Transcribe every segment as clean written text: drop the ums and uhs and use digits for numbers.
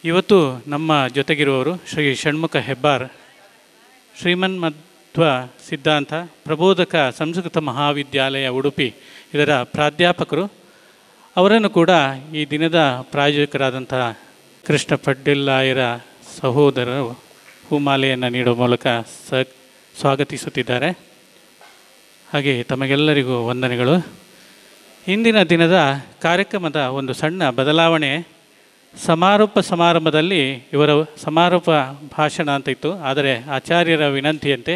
ಇವತ್ತು ನಮ್ಮ ಜೊತೆಗಿರುವವರು ಶ್ರೀ ಷಣ್ಮುಖ ಹೆಬ್ಬಾರ್, ಶ್ರೀಮನ್ಮಧ್ವ ಸಿದ್ಧಾಂತ ಪ್ರಬೋಧಕ ಸಂಸ್ಕೃತ ಮಹಾವಿದ್ಯಾಲಯ ಉಡುಪಿ ಇದರ ಪ್ರಾಧ್ಯಾಪಕರು. ಅವರನ್ನು ಕೂಡ ಈ ದಿನದ ಪ್ರಾಯೋಜಕರಾದಂತಹ ಕೃಷ್ಣ ಪಡ್ಡಿಲ್ಲಾಯರ ಸಹೋದರರು ಹೂಮಾಲೆಯನ್ನು ನೀಡುವ ಮೂಲಕ ಸ್ವಾಗತಿಸುತ್ತಿದ್ದಾರೆ. ಹಾಗೆ ತಮಗೆಲ್ಲರಿಗೂ ವಂದನೆಗಳು. ಇಂದಿನ ದಿನದ ಕಾರ್ಯಕ್ರಮದ ಒಂದು ಸಣ್ಣ ಬದಲಾವಣೆ. ಸಮಾರೋಪ ಸಮಾರಂಭದಲ್ಲಿ ಇವರ ಸಮಾರೋಪ ಭಾಷಣ ಅಂತ ಇತ್ತು. ಆದರೆ ಆಚಾರ್ಯರ ವಿನಂತಿಯಂತೆ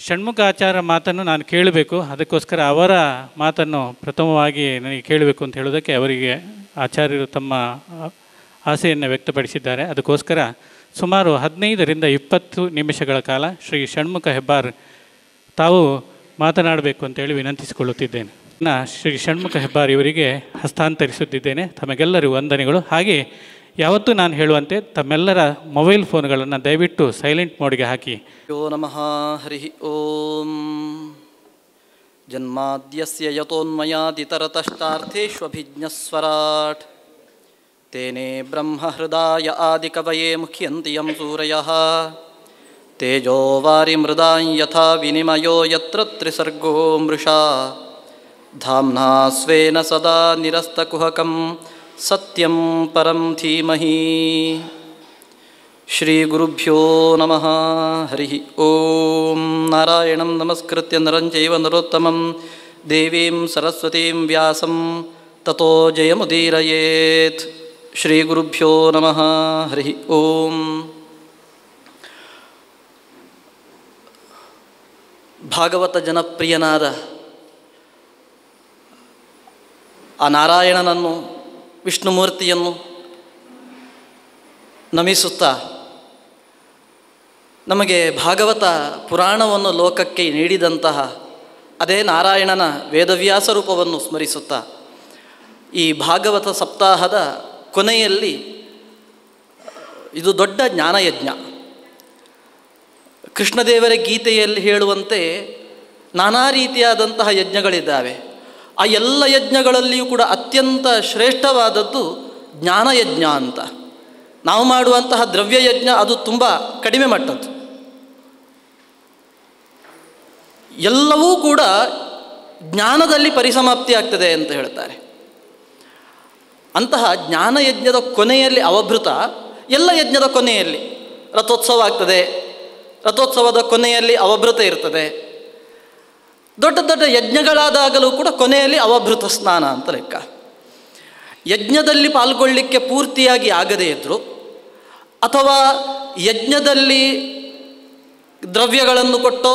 ಷಣ್ಮುಖಾಚಾರ್ಯ ಮಾತನ್ನು ನಾನು ಕೇಳಬೇಕು, ಅದಕ್ಕೋಸ್ಕರ ಅವರ ಮಾತನ್ನು ಪ್ರಥಮವಾಗಿ ನನಗೆ ಕೇಳಬೇಕು ಅಂತ ಹೇಳೋದಕ್ಕೆ ಅವರಿಗೆ ಆಚಾರ್ಯರು ತಮ್ಮ ಆಸೆಯನ್ನು ವ್ಯಕ್ತಪಡಿಸಿದ್ದಾರೆ. ಅದಕ್ಕೋಸ್ಕರ ಸುಮಾರು 15ರಿಂದ 20 ನಿಮಿಷಗಳ ಕಾಲ ಶ್ರೀ ಷಣ್ಮುಖ ಹೆಬ್ಬಾರ್ ತಾವು ಮಾತನಾಡಬೇಕು ಅಂತೇಳಿ ವಿನಂತಿಸಿಕೊಳ್ಳುತ್ತಿದ್ದೇನೆ. ಶ್ರೀ ಷಣ್ಮುಖ ಹೆಬ್ಬಾರ್ ಇವರಿಗೆ ಹಸ್ತಾಂತರಿಸುತ್ತಿದ್ದೇನೆ. ತಮಗೆಲ್ಲರಿಗೂ ವಂದನೆಗಳು. ಹಾಗೆ ಯಾವತ್ತೂ ನಾನು ಹೇಳುವಂತೆ ತಮ್ಮೆಲ್ಲರ ಮೊಬೈಲ್ ಫೋನ್ಗಳನ್ನು ದಯವಿಟ್ಟು ಸೈಲೆಂಟ್ ಮೋಡ್ಗೆ ಹಾಕಿ. ಯೋ ನಮಃ ಹರಿ ಓಂ. ಜನ್ಮಾದ್ಯಸ್ಯ ಯತೋನ್ಮಯಾದಿತರತಶ್ಚಾರ್ಥೇಷ್ವಭಿಜ್ಞಸ್ವರಾಟ್ ತೇನೇ ಬ್ರಹ್ಮ ಹೃದಯ ಆದಿಕವಯೇ ಮುಖ್ಯಂತಿ ಯಂ ಸೂರಯಃ ತೇಜೋ ವಾರಿ ಮೃದಾಂ ಯಥಾ ವಿನಿಮಯೋ ಯತ್ರ ತ್ರಿಸರ್ಗೋ ಮೃಷಾ ಧಾಮ್ನಾ ಸ್ವೇನ ಸದಾ ನಿರಸ್ತಕುಹಕಂ ಸತ್ಯಂ ಪರಂ ಧೀಮಹಿ. ಶ್ರೀ ಗುರುಭ್ಯೋ ನಮಃ ಹರಿ ಓಂ. ನಾರಾಯಣಂ ನಮಸ್ಕೃತ್ಯ ನರಂ ಚೈವ ನರೋತ್ತಮಂ ದೇವೀಂ ಸರಸ್ವತೀಂ ವ್ಯಾಸಂ ತತೋ ಜಯಮುದೀರಯೇತ್. ಶ್ರೀ ಗುರುಭ್ಯೋ ನಮಃ ಹರಿ ಓಂ. ಭಾಗವತ ಜನಪ್ರಿಯನಾದ ಆ ನಾರಾಯಣನನ್ನು, ವಿಷ್ಣುಮೂರ್ತಿಯನ್ನು ನಮಿಸುತ್ತಾ ನಮಗೆ ಭಾಗವತ ಪುರಾಣವನ್ನು ಲೋಕಕ್ಕೆ ನೀಡಿದಂತಹ ಅದೇ ನಾರಾಯಣನ ವೇದವ್ಯಾಸ ರೂಪವನ್ನು ಸ್ಮರಿಸುತ್ತಾ ಈ ಭಾಗವತ ಸಪ್ತಾಹದ ಕೊನೆಯಲ್ಲಿ ಇದು ದೊಡ್ಡ ಜ್ಞಾನಯಜ್ಞ. ಕೃಷ್ಣದೇವರ ಗೀತೆಯಲ್ಲಿ ಹೇಳುವಂತೆ ನಾನಾ ರೀತಿಯಾದಂತಹ ಯಜ್ಞಗಳಿದ್ದಾವೆ. ಆ ಎಲ್ಲ ಯಜ್ಞಗಳಲ್ಲಿಯೂ ಕೂಡ ಅತ್ಯಂತ ಶ್ರೇಷ್ಠವಾದದ್ದು ಜ್ಞಾನಯಜ್ಞ ಅಂತ. ನಾವು ಮಾಡುವಂತಹ ದ್ರವ್ಯಯಜ್ಞ ಅದು ತುಂಬ ಕಡಿಮೆ ಮಟ್ಟದ್ದು. ಎಲ್ಲವೂ ಕೂಡ ಜ್ಞಾನದಲ್ಲಿ ಪರಿಸಮಾಪ್ತಿ ಆಗ್ತದೆ ಅಂತ ಹೇಳ್ತಾರೆ. ಅಂತಹ ಜ್ಞಾನಯಜ್ಞದ ಕೊನೆಯಲ್ಲಿ ಅವಭೃತ, ಎಲ್ಲ ಯಜ್ಞದ ಕೊನೆಯಲ್ಲಿ ರಥೋತ್ಸವ ಆಗ್ತದೆ, ರಥೋತ್ಸವದ ಕೊನೆಯಲ್ಲಿ ಅವಭೃತ ಇರ್ತದೆ. ದೊಡ್ಡ ದೊಡ್ಡ ಯಜ್ಞಗಳಾದಾಗಲೂ ಕೂಡ ಕೊನೆಯಲ್ಲಿ ಅವಭೃತ ಸ್ನಾನ ಅಂತ ಲೆಕ್ಕ. ಯಜ್ಞದಲ್ಲಿ ಪಾಲ್ಗೊಳ್ಳಿಕ್ಕೆ ಪೂರ್ತಿಯಾಗಿ ಆಗದೇ ಇದ್ದರು ಅಥವಾ ಯಜ್ಞದಲ್ಲಿ ದ್ರವ್ಯಗಳನ್ನು ಕೊಟ್ಟು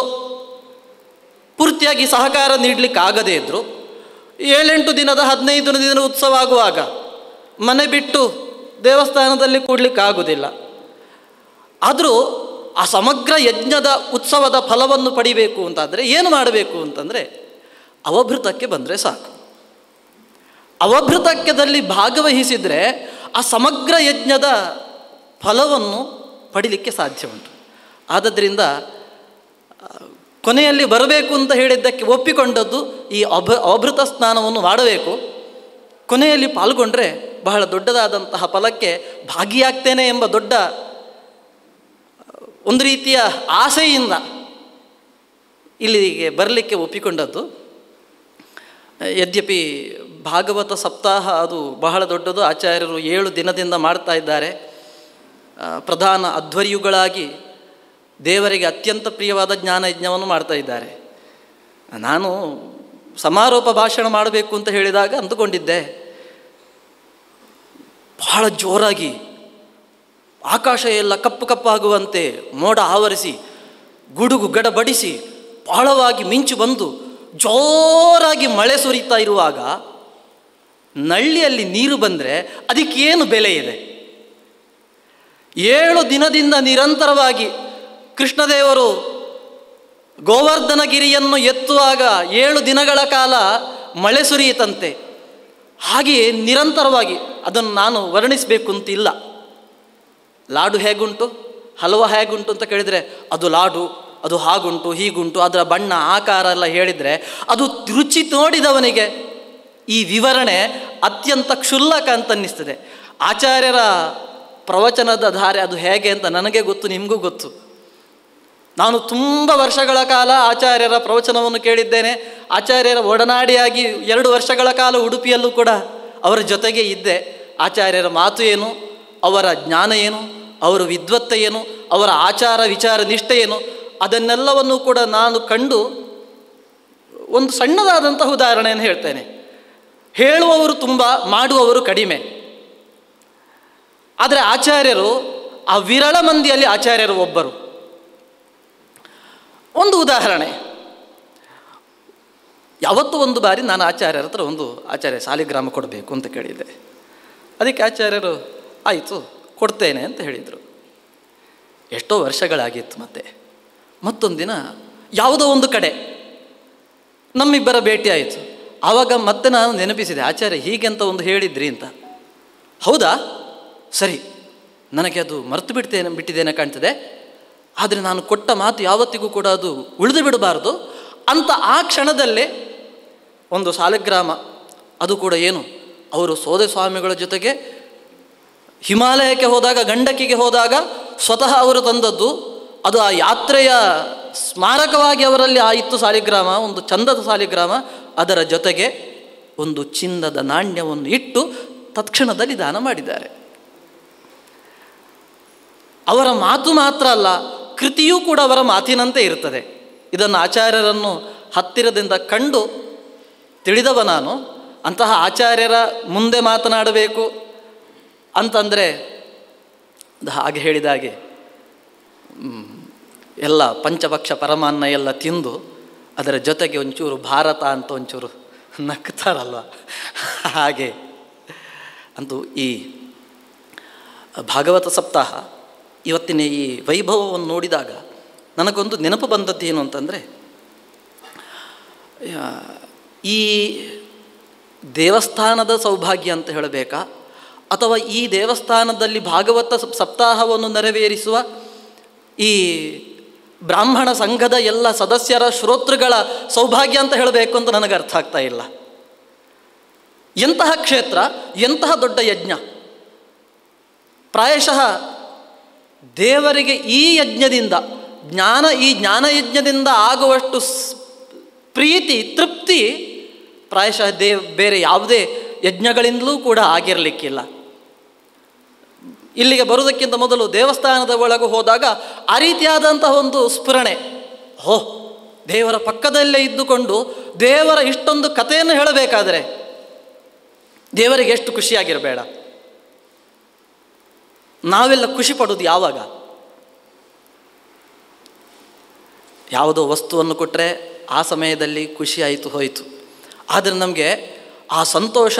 ಪೂರ್ತಿಯಾಗಿ ಸಹಕಾರ ನೀಡಲಿಕ್ಕೆ ಆಗದೇ ಇದ್ದರು 7-8 ದಿನದ 15 ದಿನದ ಉತ್ಸವ ಆಗುವಾಗ ಮನೆ ಬಿಟ್ಟು ದೇವಸ್ಥಾನದಲ್ಲಿ ಕೂಡಲಿಕ್ಕೆ ಆಗುವುದಿಲ್ಲ. ಆದರೂ ಆ ಸಮಗ್ರ ಯಜ್ಞದ ಉತ್ಸವದ ಫಲವನ್ನು ಪಡಿಬೇಕು ಅಂತಾದರೆ ಏನು ಮಾಡಬೇಕು ಅಂತಂದರೆ ಅವಭೃತಕ್ಕೆ ಬಂದರೆ ಸಾಕು. ಅವಭೃತಕ್ಕೆದಲ್ಲಿ ಭಾಗವಹಿಸಿದರೆ ಆ ಸಮಗ್ರ ಯಜ್ಞದ ಫಲವನ್ನು ಪಡಿಲಿಕ್ಕೆ ಸಾಧ್ಯ ಉಂಟು. ಆದ್ದರಿಂದ ಕೊನೆಯಲ್ಲಿ ಬರಬೇಕು ಅಂತ ಹೇಳಿದ್ದಕ್ಕೆ ಒಪ್ಪಿಕೊಂಡದ್ದು ಈ ಅವಭೃತ ಸ್ನಾನವನ್ನು ಮಾಡಬೇಕು. ಕೊನೆಯಲ್ಲಿ ಪಾಲ್ಗೊಂಡ್ರೆ ಬಹಳ ದೊಡ್ಡದಾದಂತಹ ಫಲಕ್ಕೆ ಭಾಗಿಯಾಗ್ತೇನೆ ಎಂಬ ದೊಡ್ಡ ಒಂದು ರೀತಿಯ ಆಸೆಯಿಂದ ಇಲ್ಲಿಗೆ ಬರಲಿಕ್ಕೆ ಒಪ್ಪಿಕೊಂಡದ್ದು. ಯದ್ಯಪಿ ಭಾಗವತ ಸಪ್ತಾಹ ಅದು ಬಹಳ ದೊಡ್ಡದು. ಆಚಾರ್ಯರು 7 ದಿನದಿಂದ ಮಾಡ್ತಾ ಇದ್ದಾರೆ. ಪ್ರಧಾನ ಅಧ್ವರ್ಯುಗಳಾಗಿ ದೇವರಿಗೆ ಅತ್ಯಂತ ಪ್ರಿಯವಾದ ಜ್ಞಾನಯಜ್ಞವನ್ನು ಮಾಡ್ತಾ ಇದ್ದಾರೆ. ನಾನು ಸಮಾರೋಪ ಭಾಷಣ ಮಾಡಬೇಕು ಅಂತ ಹೇಳಿದಾಗ ಅಂದುಕೊಂಡಿದ್ದೆ, ಬಹಳ ಜೋರಾಗಿ ಆಕಾಶ ಎಲ್ಲ ಕಪ್ಪು ಕಪ್ಪಾಗುವಂತೆ ಮೋಡ ಆವರಿಸಿ ಗುಡುಗು ಗಡಬಡಿಸಿ ಬಹಳವಾಗಿ ಮಿಂಚು ಬಂದು ಜೋರಾಗಿ ಮಳೆ ಸುರಿತಾ ಇರುವಾಗ ನಳ್ಳಿಯಲ್ಲಿ ನೀರು ಬಂದರೆ ಅದಕ್ಕೇನು ಬೆಲೆ ಇದೆ? 7 ದಿನದಿಂದ ನಿರಂತರವಾಗಿ ಕೃಷ್ಣದೇವರು ಗೋವರ್ಧನಗಿರಿಯನ್ನು ಎತ್ತುವಾಗ 7 ದಿನಗಳ ಕಾಲ ಮಳೆ ಸುರಿಯಿತಂತೆ. ಹಾಗೆಯೇ ನಿರಂತರವಾಗಿ ಅದನ್ನು ನಾನು ವರ್ಣಿಸಬೇಕು ಅಂತಿಲ್ಲ. ಲಾಡು ಹೇಗುಂಟು, ಹಲವ ಹೇಗುಂಟು ಅಂತ ಕೇಳಿದರೆ ಅದು ಲಾಡು, ಅದು ಹಾಗುಂಟು ಹೀಗುಂಟು, ಅದರ ಬಣ್ಣ ಆಕಾರ ಎಲ್ಲ ಹೇಳಿದರೆ ಅದು ರುಚಿ ನೋಡಿದವನಿಗೆ ಈ ವಿವರಣೆ ಅತ್ಯಂತ ಕ್ಷುಲ್ಲಕ ಅಂತ ಅನ್ನಿಸ್ತದೆ. ಆಚಾರ್ಯರ ಪ್ರವಚನದ ಧಾರೆ ಅದು ಹೇಗೆ ಅಂತ ನನಗೆ ಗೊತ್ತು, ನಿಮಗೂ ಗೊತ್ತು. ನಾನು ತುಂಬ ವರ್ಷಗಳ ಕಾಲ ಆಚಾರ್ಯರ ಪ್ರವಚನವನ್ನು ಕೇಳಿದ್ದೇನೆ. ಆಚಾರ್ಯರ ಒಡನಾಡಿಯಾಗಿ 2 ವರ್ಷಗಳ ಕಾಲ ಉಡುಪಿಯಲ್ಲೂ ಕೂಡ ಅವರ ಜೊತೆಗೆ ಇದ್ದೆ. ಆಚಾರ್ಯರ ಮಾತು ಏನು, ಅವರ ಜ್ಞಾನ ಏನು, ಅವರ ವಿದ್ವತ್ತೆ ಏನು, ಅವರ ಆಚಾರ ವಿಚಾರ ನಿಷ್ಠೆ ಏನು, ಅದನ್ನೆಲ್ಲವನ್ನು ಕೂಡ ನಾನು ಕಂಡು ಒಂದು ಸಣ್ಣದಾದಂತಹ ಉದಾಹರಣೆಯನ್ನು ಹೇಳ್ತೇನೆ. ಹೇಳುವವರು ತುಂಬ, ಮಾಡುವವರು ಕಡಿಮೆ. ಆದರೆ ಆಚಾರ್ಯರು ಆ ವಿರಳ ಮಂದಿಯಲ್ಲಿ ಆಚಾರ್ಯರು ಒಬ್ಬರು. ಒಂದು ಉದಾಹರಣೆ, ಯಾವತ್ತೂ ಒಂದು ಬಾರಿ ನಾನು ಆಚಾರ್ಯರ ಹತ್ರ ಒಂದು ಆಚಾರ್ಯ ಸಾಲಿಗ್ರಾಮ ಕೊಡಬೇಕು ಅಂತ ಕೇಳಿದ್ದೆ. ಅದಕ್ಕೆ ಆಚಾರ್ಯರು ಆಯಿತು ಕೊಡ್ತೇನೆ ಅಂತ ಹೇಳಿದರು. ಎಷ್ಟೋ ವರ್ಷಗಳಾಗಿತ್ತು. ಮತ್ತೊಂದು ದಿನ ಯಾವುದೋ ಒಂದು ಕಡೆ ನಮ್ಮಿಬ್ಬರ ಭೇಟಿ ಆಯಿತು. ಆವಾಗ ಮತ್ತೆ ನಾನು ನೆನಪಿಸಿದೆ, ಆಚಾರ್ಯ ಹೀಗೆ ಅಂತ ಒಂದು ಹೇಳಿದ್ರಿ ಅಂತ. ಹೌದಾ, ಸರಿ, ನನಗೆ ಅದು ಮರೆತು ಬಿಟ್ಟಿದ್ದೇನೆ ಕಾಣ್ತದೆ. ಆದರೆ ನಾನು ಕೊಟ್ಟ ಮಾತು ಯಾವತ್ತಿಗೂ ಕೂಡ ಅದು ಉಳಿದು ಬಿಡಬಾರ್ದು ಅಂತ ಆ ಕ್ಷಣದಲ್ಲೇ ಒಂದು ಸಾಲಿಗ್ರಾಮ, ಅದು ಕೂಡ ಏನು, ಅವರು ಸೋದೆ ಸ್ವಾಮಿಗಳ ಜೊತೆಗೆ ಹಿಮಾಲಯಕ್ಕೆ ಹೋದಾಗ, ಗಂಡಕಿಗೆ ಹೋದಾಗ ಸ್ವತಃ ಅವರು ತಂದದ್ದು. ಅದು ಆ ಯಾತ್ರೆಯ ಸ್ಮಾರಕವಾಗಿ ಅವರಲ್ಲಿ ಆಯಿತು ಸಾಲಿಗ್ರಾಮ, ಒಂದು ಚಂದದ ಸಾಲಿಗ್ರಾಮ. ಅದರ ಜೊತೆಗೆ ಒಂದು ಚಿನ್ನದ ನಾಣ್ಯವನ್ನು ಇಟ್ಟು ತತ್ಕ್ಷಣದಲ್ಲಿ ದಾನ ಮಾಡಿದ್ದಾರೆ. ಅವರ ಮಾತು ಮಾತ್ರ ಅಲ್ಲ, ಕೃತಿಯೂ ಕೂಡ ಅವರ ಮಾತಿನಂತೆ ಇರ್ತದೆ. ಇದನ್ನು ಆಚಾರ್ಯರನ್ನು ಹತ್ತಿರದಿಂದ ಕಂಡು ತಿಳಿದವ ನಾನು. ಅಂತಹ ಆಚಾರ್ಯರ ಮುಂದೆ ಮಾತನಾಡಬೇಕು ಅಂತಂದರೆ ಹಾಗೆ ಹೇಳಿದಾಗೆ ಎಲ್ಲ ಪಂಚಭಕ್ಷ ಪರಮಾನ್ನ ಎಲ್ಲ ತಿಂದು ಅದರ ಜೊತೆಗೆ ಒಂಚೂರು ಭಾರತ ಅಂತ ಒಂಚೂರು ನಗ್ತಾರಲ್ವ, ಹಾಗೆ. ಅಂತೂ ಈ ಭಾಗವತ ಸಪ್ತಾಹ ಇವತ್ತಿನ ಈ ವೈಭವವನ್ನು ನೋಡಿದಾಗ ನನಗೊಂದು ನೆನಪು ಬಂದದ್ದು ಏನು ಅಂತಂದರೆ, ಈ ದೇವಸ್ಥಾನದ ಸೌಭಾಗ್ಯ ಅಂತ ಹೇಳಬೇಕಾ, ಅಥವಾ ಈ ದೇವಸ್ಥಾನದಲ್ಲಿ ಭಾಗವತ ಸಪ್ತಾಹವನ್ನು ನೆರವೇರಿಸುವ ಈ ಬ್ರಾಹ್ಮಣ ಸಂಘದ ಎಲ್ಲ ಸದಸ್ಯರ ಶ್ರೋತೃಗಳ ಸೌಭಾಗ್ಯ ಅಂತ ಹೇಳಬೇಕು ಅಂತ ನನಗೆ ಅರ್ಥ ಆಗ್ತಾ ಇಲ್ಲ. ಎಂತಹ ಕ್ಷೇತ್ರ, ಎಂತಹ ದೊಡ್ಡ ಯಜ್ಞ. ಪ್ರಾಯಶಃ ದೇವರಿಗೆ ಈ ಯಜ್ಞದಿಂದ ಈ ಜ್ಞಾನಯಜ್ಞದಿಂದ ಆಗುವಷ್ಟು ಪ್ರೀತಿ, ತೃಪ್ತಿ ಪ್ರಾಯಶಃ ಬೇರೆ ಯಾವುದೇ ಯಜ್ಞಗಳಿಂದಲೂ ಕೂಡ ಆಗಿರಲಿಕ್ಕಿಲ್ಲ. ಇಲ್ಲಿಗೆ ಬರುವುದಕ್ಕಿಂತ ಮೊದಲು ದೇವಸ್ಥಾನದ ಒಳಗೆ ಹೋದಾಗ ಆ ರೀತಿಯಾದಂತಹ ಒಂದು ಸ್ಫುರಣೆ, ದೇವರ ಪಕ್ಕದಲ್ಲೇ ಇದ್ದುಕೊಂಡು ದೇವರ ಇಷ್ಟೊಂದು ಕಥೆಯನ್ನು ಹೇಳಬೇಕಾದರೆ ದೇವರಿಗೆ ಎಷ್ಟು ಖುಷಿಯಾಗಿರಬೇಡ. ನಾವೆಲ್ಲ ಖುಷಿ ಪಡೋದು ಯಾವಾಗ? ಯಾವುದೋ ವಸ್ತುವನ್ನು ಕೊಟ್ಟರೆ ಆ ಸಮಯದಲ್ಲಿ ಖುಷಿ ಆಯಿತು, ಹೋಯಿತು. ಆದರೆ ನಮಗೆ ಆ ಸಂತೋಷ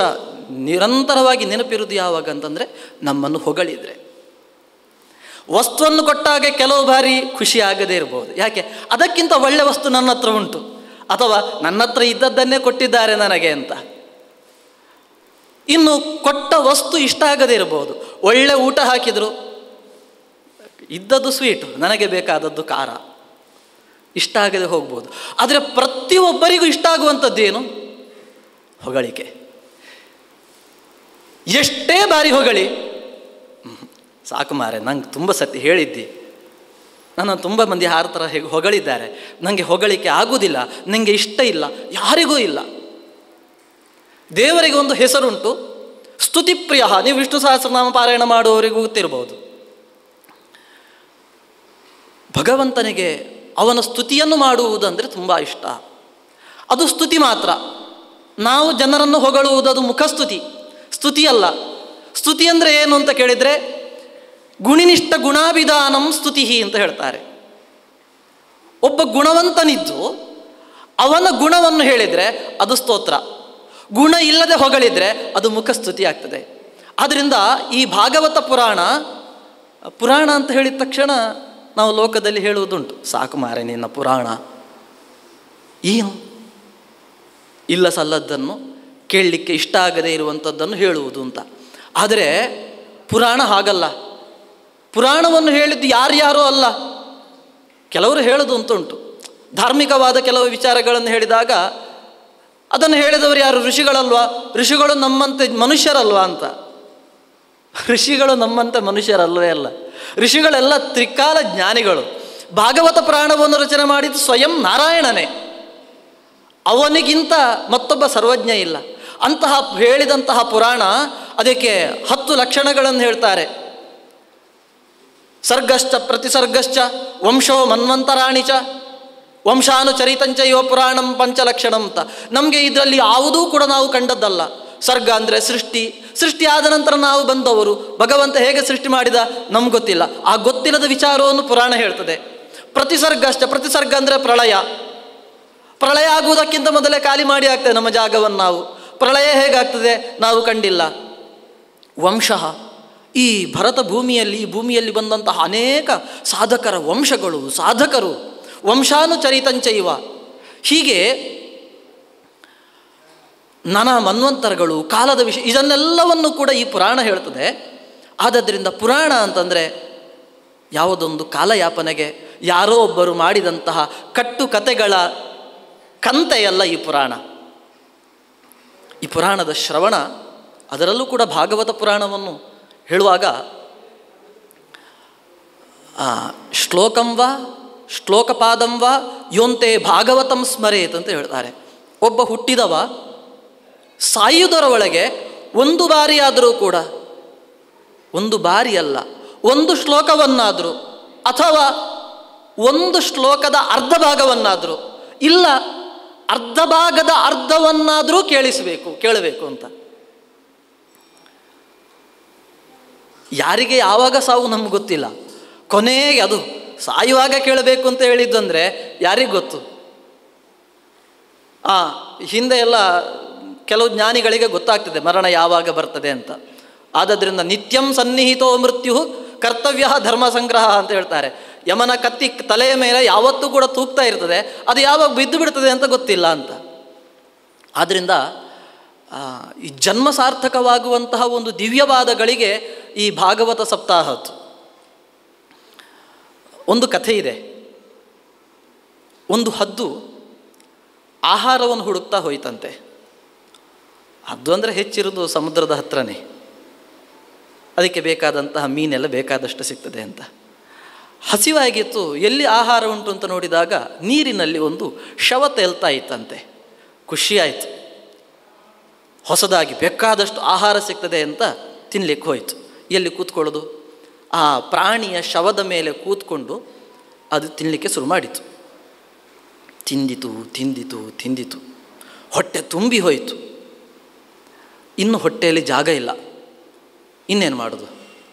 ನಿರಂತರವಾಗಿ ನೆನಪಿರುವುದು ಯಾವಾಗ ಅಂತಂದರೆ ನಮ್ಮನ್ನು ಹೊಗಳಿದರೆ. ವಸ್ತುವನ್ನು ಕೊಟ್ಟಾಗ ಕೆಲವು ಬಾರಿ ಖುಷಿ ಆಗದೇ ಇರ್ಬೋದು. ಯಾಕೆ? ಅದಕ್ಕಿಂತ ಒಳ್ಳೆ ವಸ್ತು ನನ್ನ ಹತ್ರ ಉಂಟು, ಅಥವಾ ನನ್ನ ಹತ್ರ ಇದ್ದದ್ದನ್ನೇ ಕೊಟ್ಟಿದ್ದಾರೆ ನನಗೆ ಅಂತ. ಇನ್ನು ಕೊಟ್ಟ ವಸ್ತು ಇಷ್ಟ ಆಗದೇ ಇರಬಹುದು. ಒಳ್ಳೆ ಊಟ ಹಾಕಿದರು, ಇದ್ದದ್ದು ಸ್ವೀಟು, ನನಗೆ ಬೇಕಾದದ್ದು ಖಾರ, ಇಷ್ಟ ಆಗದೆ ಹೋಗ್ಬೋದು. ಆದರೆ ಪ್ರತಿಯೊಬ್ಬರಿಗೂ ಇಷ್ಟ ಆಗುವಂಥದ್ದೇನು? ಹೊಗಳಿಕೆ. ಎಷ್ಟೇ ಬಾರಿ ಹೊಗಳಿ, ಸಾಕು ಮಾರೆ, ನಂಗೆ ತುಂಬ ಸತಿ ಹೇಳಿದ್ದಿ, ನನ್ನ ತುಂಬ ಮಂದಿ ಆ ಥರ ಹೊಗಳಿದ್ದಾರೆ, ನನಗೆ ಹೊಗಳಿಕೆ ಆಗುವುದಿಲ್ಲ, ನನಗೆ ಇಷ್ಟ ಇಲ್ಲ, ಯಾರಿಗೂ ಇಲ್ಲ. ದೇವರಿಗೆ ಒಂದು ಹೆಸರುಂಟು, ಸ್ತುತಿಪ್ರಿಯ. ನೀವು ವಿಷ್ಣು ಸಹಸ್ರನಾಮ ಪಾರಾಯಣ ಮಾಡುವವರಿಗೂ ಗೊತ್ತಿರಬಹುದು. ಭಗವಂತನಿಗೆ ಅವನ ಸ್ತುತಿಯನ್ನು ಮಾಡುವುದಂದರೆ ತುಂಬ ಇಷ್ಟ. ಅದು ಸ್ತುತಿ ಮಾತ್ರ. ನಾವು ಜನರನ್ನು ಹೊಗಳುವುದು ಅದು ಮುಖಸ್ತುತಿ, ಸ್ತುತಿಯಲ್ಲ. ಸ್ತುತಿ ಅಂದರೆ ಏನು ಅಂತ ಕೇಳಿದರೆ, ಗುಣಿನಿಷ್ಠ ಗುಣಾಭಿಧಾನಂ ಸ್ತುತಿ ಅಂತ ಹೇಳ್ತಾರೆ. ಒಬ್ಬ ಗುಣವಂತನಿದ್ದು ಅವನ ಗುಣವನ್ನು ಹೇಳಿದರೆ ಅದು ಸ್ತೋತ್ರ, ಗುಣ ಇಲ್ಲದೆ ಹೊಗಳಿದರೆ ಅದು ಮುಖಸ್ತುತಿ ಆಗ್ತದೆ. ಆದ್ದರಿಂದ ಈ ಭಾಗವತ ಪುರಾಣ ಅಂತ ಹೇಳಿದ ತಕ್ಷಣ ನಾವು ಲೋಕದಲ್ಲಿ ಹೇಳುವುದುಂಟು, ಸಾಕು ಮಾರೆ ನಿನ್ನ ಪುರಾಣ, ಏನು ಇಲ್ಲ ಸಲ್ಲದ್ದನ್ನು, ಕೇಳಲಿಕ್ಕೆ ಇಷ್ಟ ಆಗದೇ ಇರುವಂಥದ್ದನ್ನು ಹೇಳುವುದು ಅಂತ. ಆದರೆ ಪುರಾಣ ಹಾಗಲ್ಲ. ಪುರಾಣವನ್ನು ಹೇಳಿದ್ದು ಯಾರ್ಯಾರೋ ಅಲ್ಲ, ಕೆಲವರು ಹೇಳೋದು ಅಂತುಂಟು. ಧಾರ್ಮಿಕವಾದ ಕೆಲವು ವಿಚಾರಗಳನ್ನು ಹೇಳಿದಾಗ ಅದನ್ನು ಹೇಳಿದವರು ಯಾರು? ಋಷಿಗಳಲ್ವಾ? ಋಷಿಗಳು ನಮ್ಮಂತೆ ಮನುಷ್ಯರಲ್ವಾ ಅಂತ. ಋಷಿಗಳು ನಮ್ಮಂತೆ ಮನುಷ್ಯರಲ್ಲವೇ ಅಲ್ಲ. ಋಷಿಗಳೆಲ್ಲ ತ್ರಿಕಾಲ ಜ್ಞಾನಿಗಳು. ಭಾಗವತ ಪುರಾಣವನ್ನು ರಚನೆ ಮಾಡಿದ್ದು ಸ್ವಯಂ ನಾರಾಯಣನೇ. ಅವನಿಗಿಂತ ಮತ್ತೊಬ್ಬ ಸರ್ವಜ್ಞ ಇಲ್ಲ. ಅಂತಹ ಹೇಳಿದಂತಹ ಪುರಾಣ, ಅದಕ್ಕೆ 10 ಲಕ್ಷಣಗಳನ್ನು ಹೇಳ್ತಾರೆ. ಸರ್ಗಶ್ಚ ಪ್ರತಿಸರ್ಗಶ್ಚ ವಂಶೋ ಮನ್ವಂತರಾಣಿ ಚ ವಂಶಾನುಚರಿತಂಚ ಇವ ಪುರಾಣಂ ಪಂಚಲಕ್ಷಣಂ ಅಂತ. ನಮಗೆ ಇದರಲ್ಲಿ ಯಾವುದೂ ಕೂಡ ನಾವು ಕಂಡದ್ದಲ್ಲ. ಸರ್ಗ ಅಂದರೆ ಸೃಷ್ಟಿ, ಸೃಷ್ಟಿ ಆದ ನಂತರ ನಾವು ಬಂದವರು. ಭಗವಂತ ಹೇಗೆ ಸೃಷ್ಟಿ ಮಾಡಿದ ನಮ್ಗೆ ಗೊತ್ತಿಲ್ಲ. ಆ ಗೊತ್ತಿಲ್ಲದ ವಿಚಾರವನ್ನು ಪುರಾಣ ಹೇಳ್ತದೆ. ಪ್ರತಿಸರ್ಗಶ್ಚ, ಪ್ರತಿಸರ್ಗ ಅಂದರೆ ಪ್ರಳಯ. ಪ್ರಳಯ ಆಗುವುದಕ್ಕಿಂತ ಮೊದಲೇ ಖಾಲಿ ಮಾಡಿ ಆಗ್ತದೆ ನಮ್ಮ ಜಾಗವನ್ನು ನಾವು. ಪ್ರಳಯ ಹೇಗಾಗ್ತದೆ ನಾವು ಕಂಡಿಲ್ಲ. ವಂಶಃ, ಈ ಭರತ ಭೂಮಿಯಲ್ಲಿ, ಈ ಭೂಮಿಯಲ್ಲಿ ಬಂದಂತಹ ಅನೇಕ ಸಾಧಕರ ವಂಶಗಳು, ಸಾಧಕರು. ವಂಶಾನುಚರಿತಂಚೈವ, ಹೀಗೆ ನಾನಾ ಮನ್ವಂತರಗಳು, ಕಾಲದ ವಿಷಯ, ಇದನ್ನೆಲ್ಲವನ್ನು ಕೂಡ ಈ ಪುರಾಣ ಹೇಳ್ತದೆ. ಆದ್ದರಿಂದ ಪುರಾಣ ಅಂತಂದರೆ ಯಾವುದೊಂದು ಕಾಲಯಾಪನೆಗೆ ಯಾರೋ ಒಬ್ಬರು ಮಾಡಿದಂತಹ ಕಟ್ಟು ಕತೆಗಳ ಕಂತೆಯಲ್ಲ ಈ ಪುರಾಣ. ಈ ಪುರಾಣದ ಶ್ರವಣ, ಅದರಲ್ಲೂ ಕೂಡ ಭಾಗವತ ಪುರಾಣವನ್ನು ಹೇಳುವಾಗ ಶ್ಲೋಕಂ ವಾ ಶ್ಲೋಕಪಾದಂ ವಾ ಯೋಂತೆ ಭಾಗವತಂ ಸ್ಮರೇತ್ ಅಂತ ಹೇಳ್ತಾರೆ. ಒಬ್ಬ ಹುಟ್ಟಿದವ ಸಾಯುವುದರ ಒಳಗೆ ಒಂದು ಬಾರಿ ಆದರೂ ಕೂಡ, ಒಂದು ಬಾರಿ ಅಲ್ಲ, ಒಂದು ಶ್ಲೋಕವನ್ನಾದರೂ ಅಥವಾ ಒಂದು ಶ್ಲೋಕದ ಅರ್ಧ ಭಾಗವನ್ನಾದರೂ, ಇಲ್ಲ ಅರ್ಧ ಭಾಗದ ಅರ್ಧವನ್ನಾದರೂ ಕೇಳಬೇಕು ಅಂತ. ಯಾರಿಗೆ ಯಾವಾಗ ಸಾವು ನಮ್ಗೆ ಗೊತ್ತಿಲ್ಲ. ಕೊನೆಗೆ ಅದು ಸಾಯುವಾಗ ಕೇಳಬೇಕು ಅಂತ ಹೇಳಿದ್ದಂದರೆ ಯಾರಿಗೆ ಗೊತ್ತು? ಹಿಂದೆ ಎಲ್ಲ ಕೆಲವು ಜ್ಞಾನಿಗಳಿಗೆ ಗೊತ್ತಾಗ್ತದೆ ಮರಣ ಯಾವಾಗ ಬರ್ತದೆ ಅಂತ. ಆದ್ದರಿಂದ ನಿತ್ಯಂ ಸನ್ನಿಹಿತೋ ಮೃತ್ಯು ಕರ್ತವ್ಯ ಧರ್ಮ ಸಂಗ್ರಹ ಅಂತ ಹೇಳ್ತಾರೆ. ಯಮನ ಕತ್ತಿ ತಲೆಯ ಮೇಲೆ ಯಾವತ್ತೂ ಕೂಡ ತೂಗ್ತಾ ಇರ್ತದೆ, ಅದು ಯಾವಾಗ ಬಿದ್ದು ಬಿಡ್ತದೆ ಅಂತ ಗೊತ್ತಿಲ್ಲ ಅಂತ. ಆದ್ದರಿಂದ ಈ ಜನ್ಮ ಸಾರ್ಥಕವಾಗುವಂತಹ ಒಂದು ದಿವ್ಯವಾದಗಳಿಗೆ ಈ ಭಾಗವತ ಸಪ್ತಾಹದ್ದು ಒಂದು ಕಥೆ ಇದೆ. ಒಂದು ಹದ್ದು ಆಹಾರವನ್ನು ಹುಡುಕ್ತಾ ಹೋಯ್ತಂತೆ. ಹದ್ದು ಅಂದರೆ ಹೆಚ್ಚಿರೋದು ಸಮುದ್ರದ ಹತ್ರನೇ, ಅದಕ್ಕೆ ಬೇಕಾದಂತಹ ಮೀನೆಲ್ಲ ಬೇಕಾದಷ್ಟು ಸಿಗ್ತದೆ ಅಂತ. ಹಸಿವಾಗಿತ್ತು, ಎಲ್ಲಿ ಆಹಾರ ಉಂಟು ಅಂತ ನೋಡಿದಾಗ ನೀರಿನಲ್ಲಿ ಒಂದು ಶವ ತೇಲ್ತಾ ಇತ್ತಂತೆ. ಖುಷಿಯಾಯಿತು, ಹೊಸದಾಗಿ ಬೇಕಾದಷ್ಟು ಆಹಾರ ಸಿಗ್ತದೆ ಅಂತ ತಿನ್ನಲಿಕ್ಕೆ ಹೋಯಿತು. ಎಲ್ಲಿ ಕೂತ್ಕೊಳ್ಳೋದು? ಆ ಪ್ರಾಣಿಯ ಶವದ ಮೇಲೆ ಕೂತ್ಕೊಂಡು ಅದು ತಿನ್ನಲಿಕ್ಕೆ ಶುರು ಮಾಡಿತು. ತಿಂದಿತು, ಹೊಟ್ಟೆ ತುಂಬಿ ಹೋಯಿತು. ಇನ್ನು ಹೊಟ್ಟೆಯಲ್ಲಿ ಜಾಗ ಇಲ್ಲ, ಇನ್ನೇನು ಮಾಡೋದು?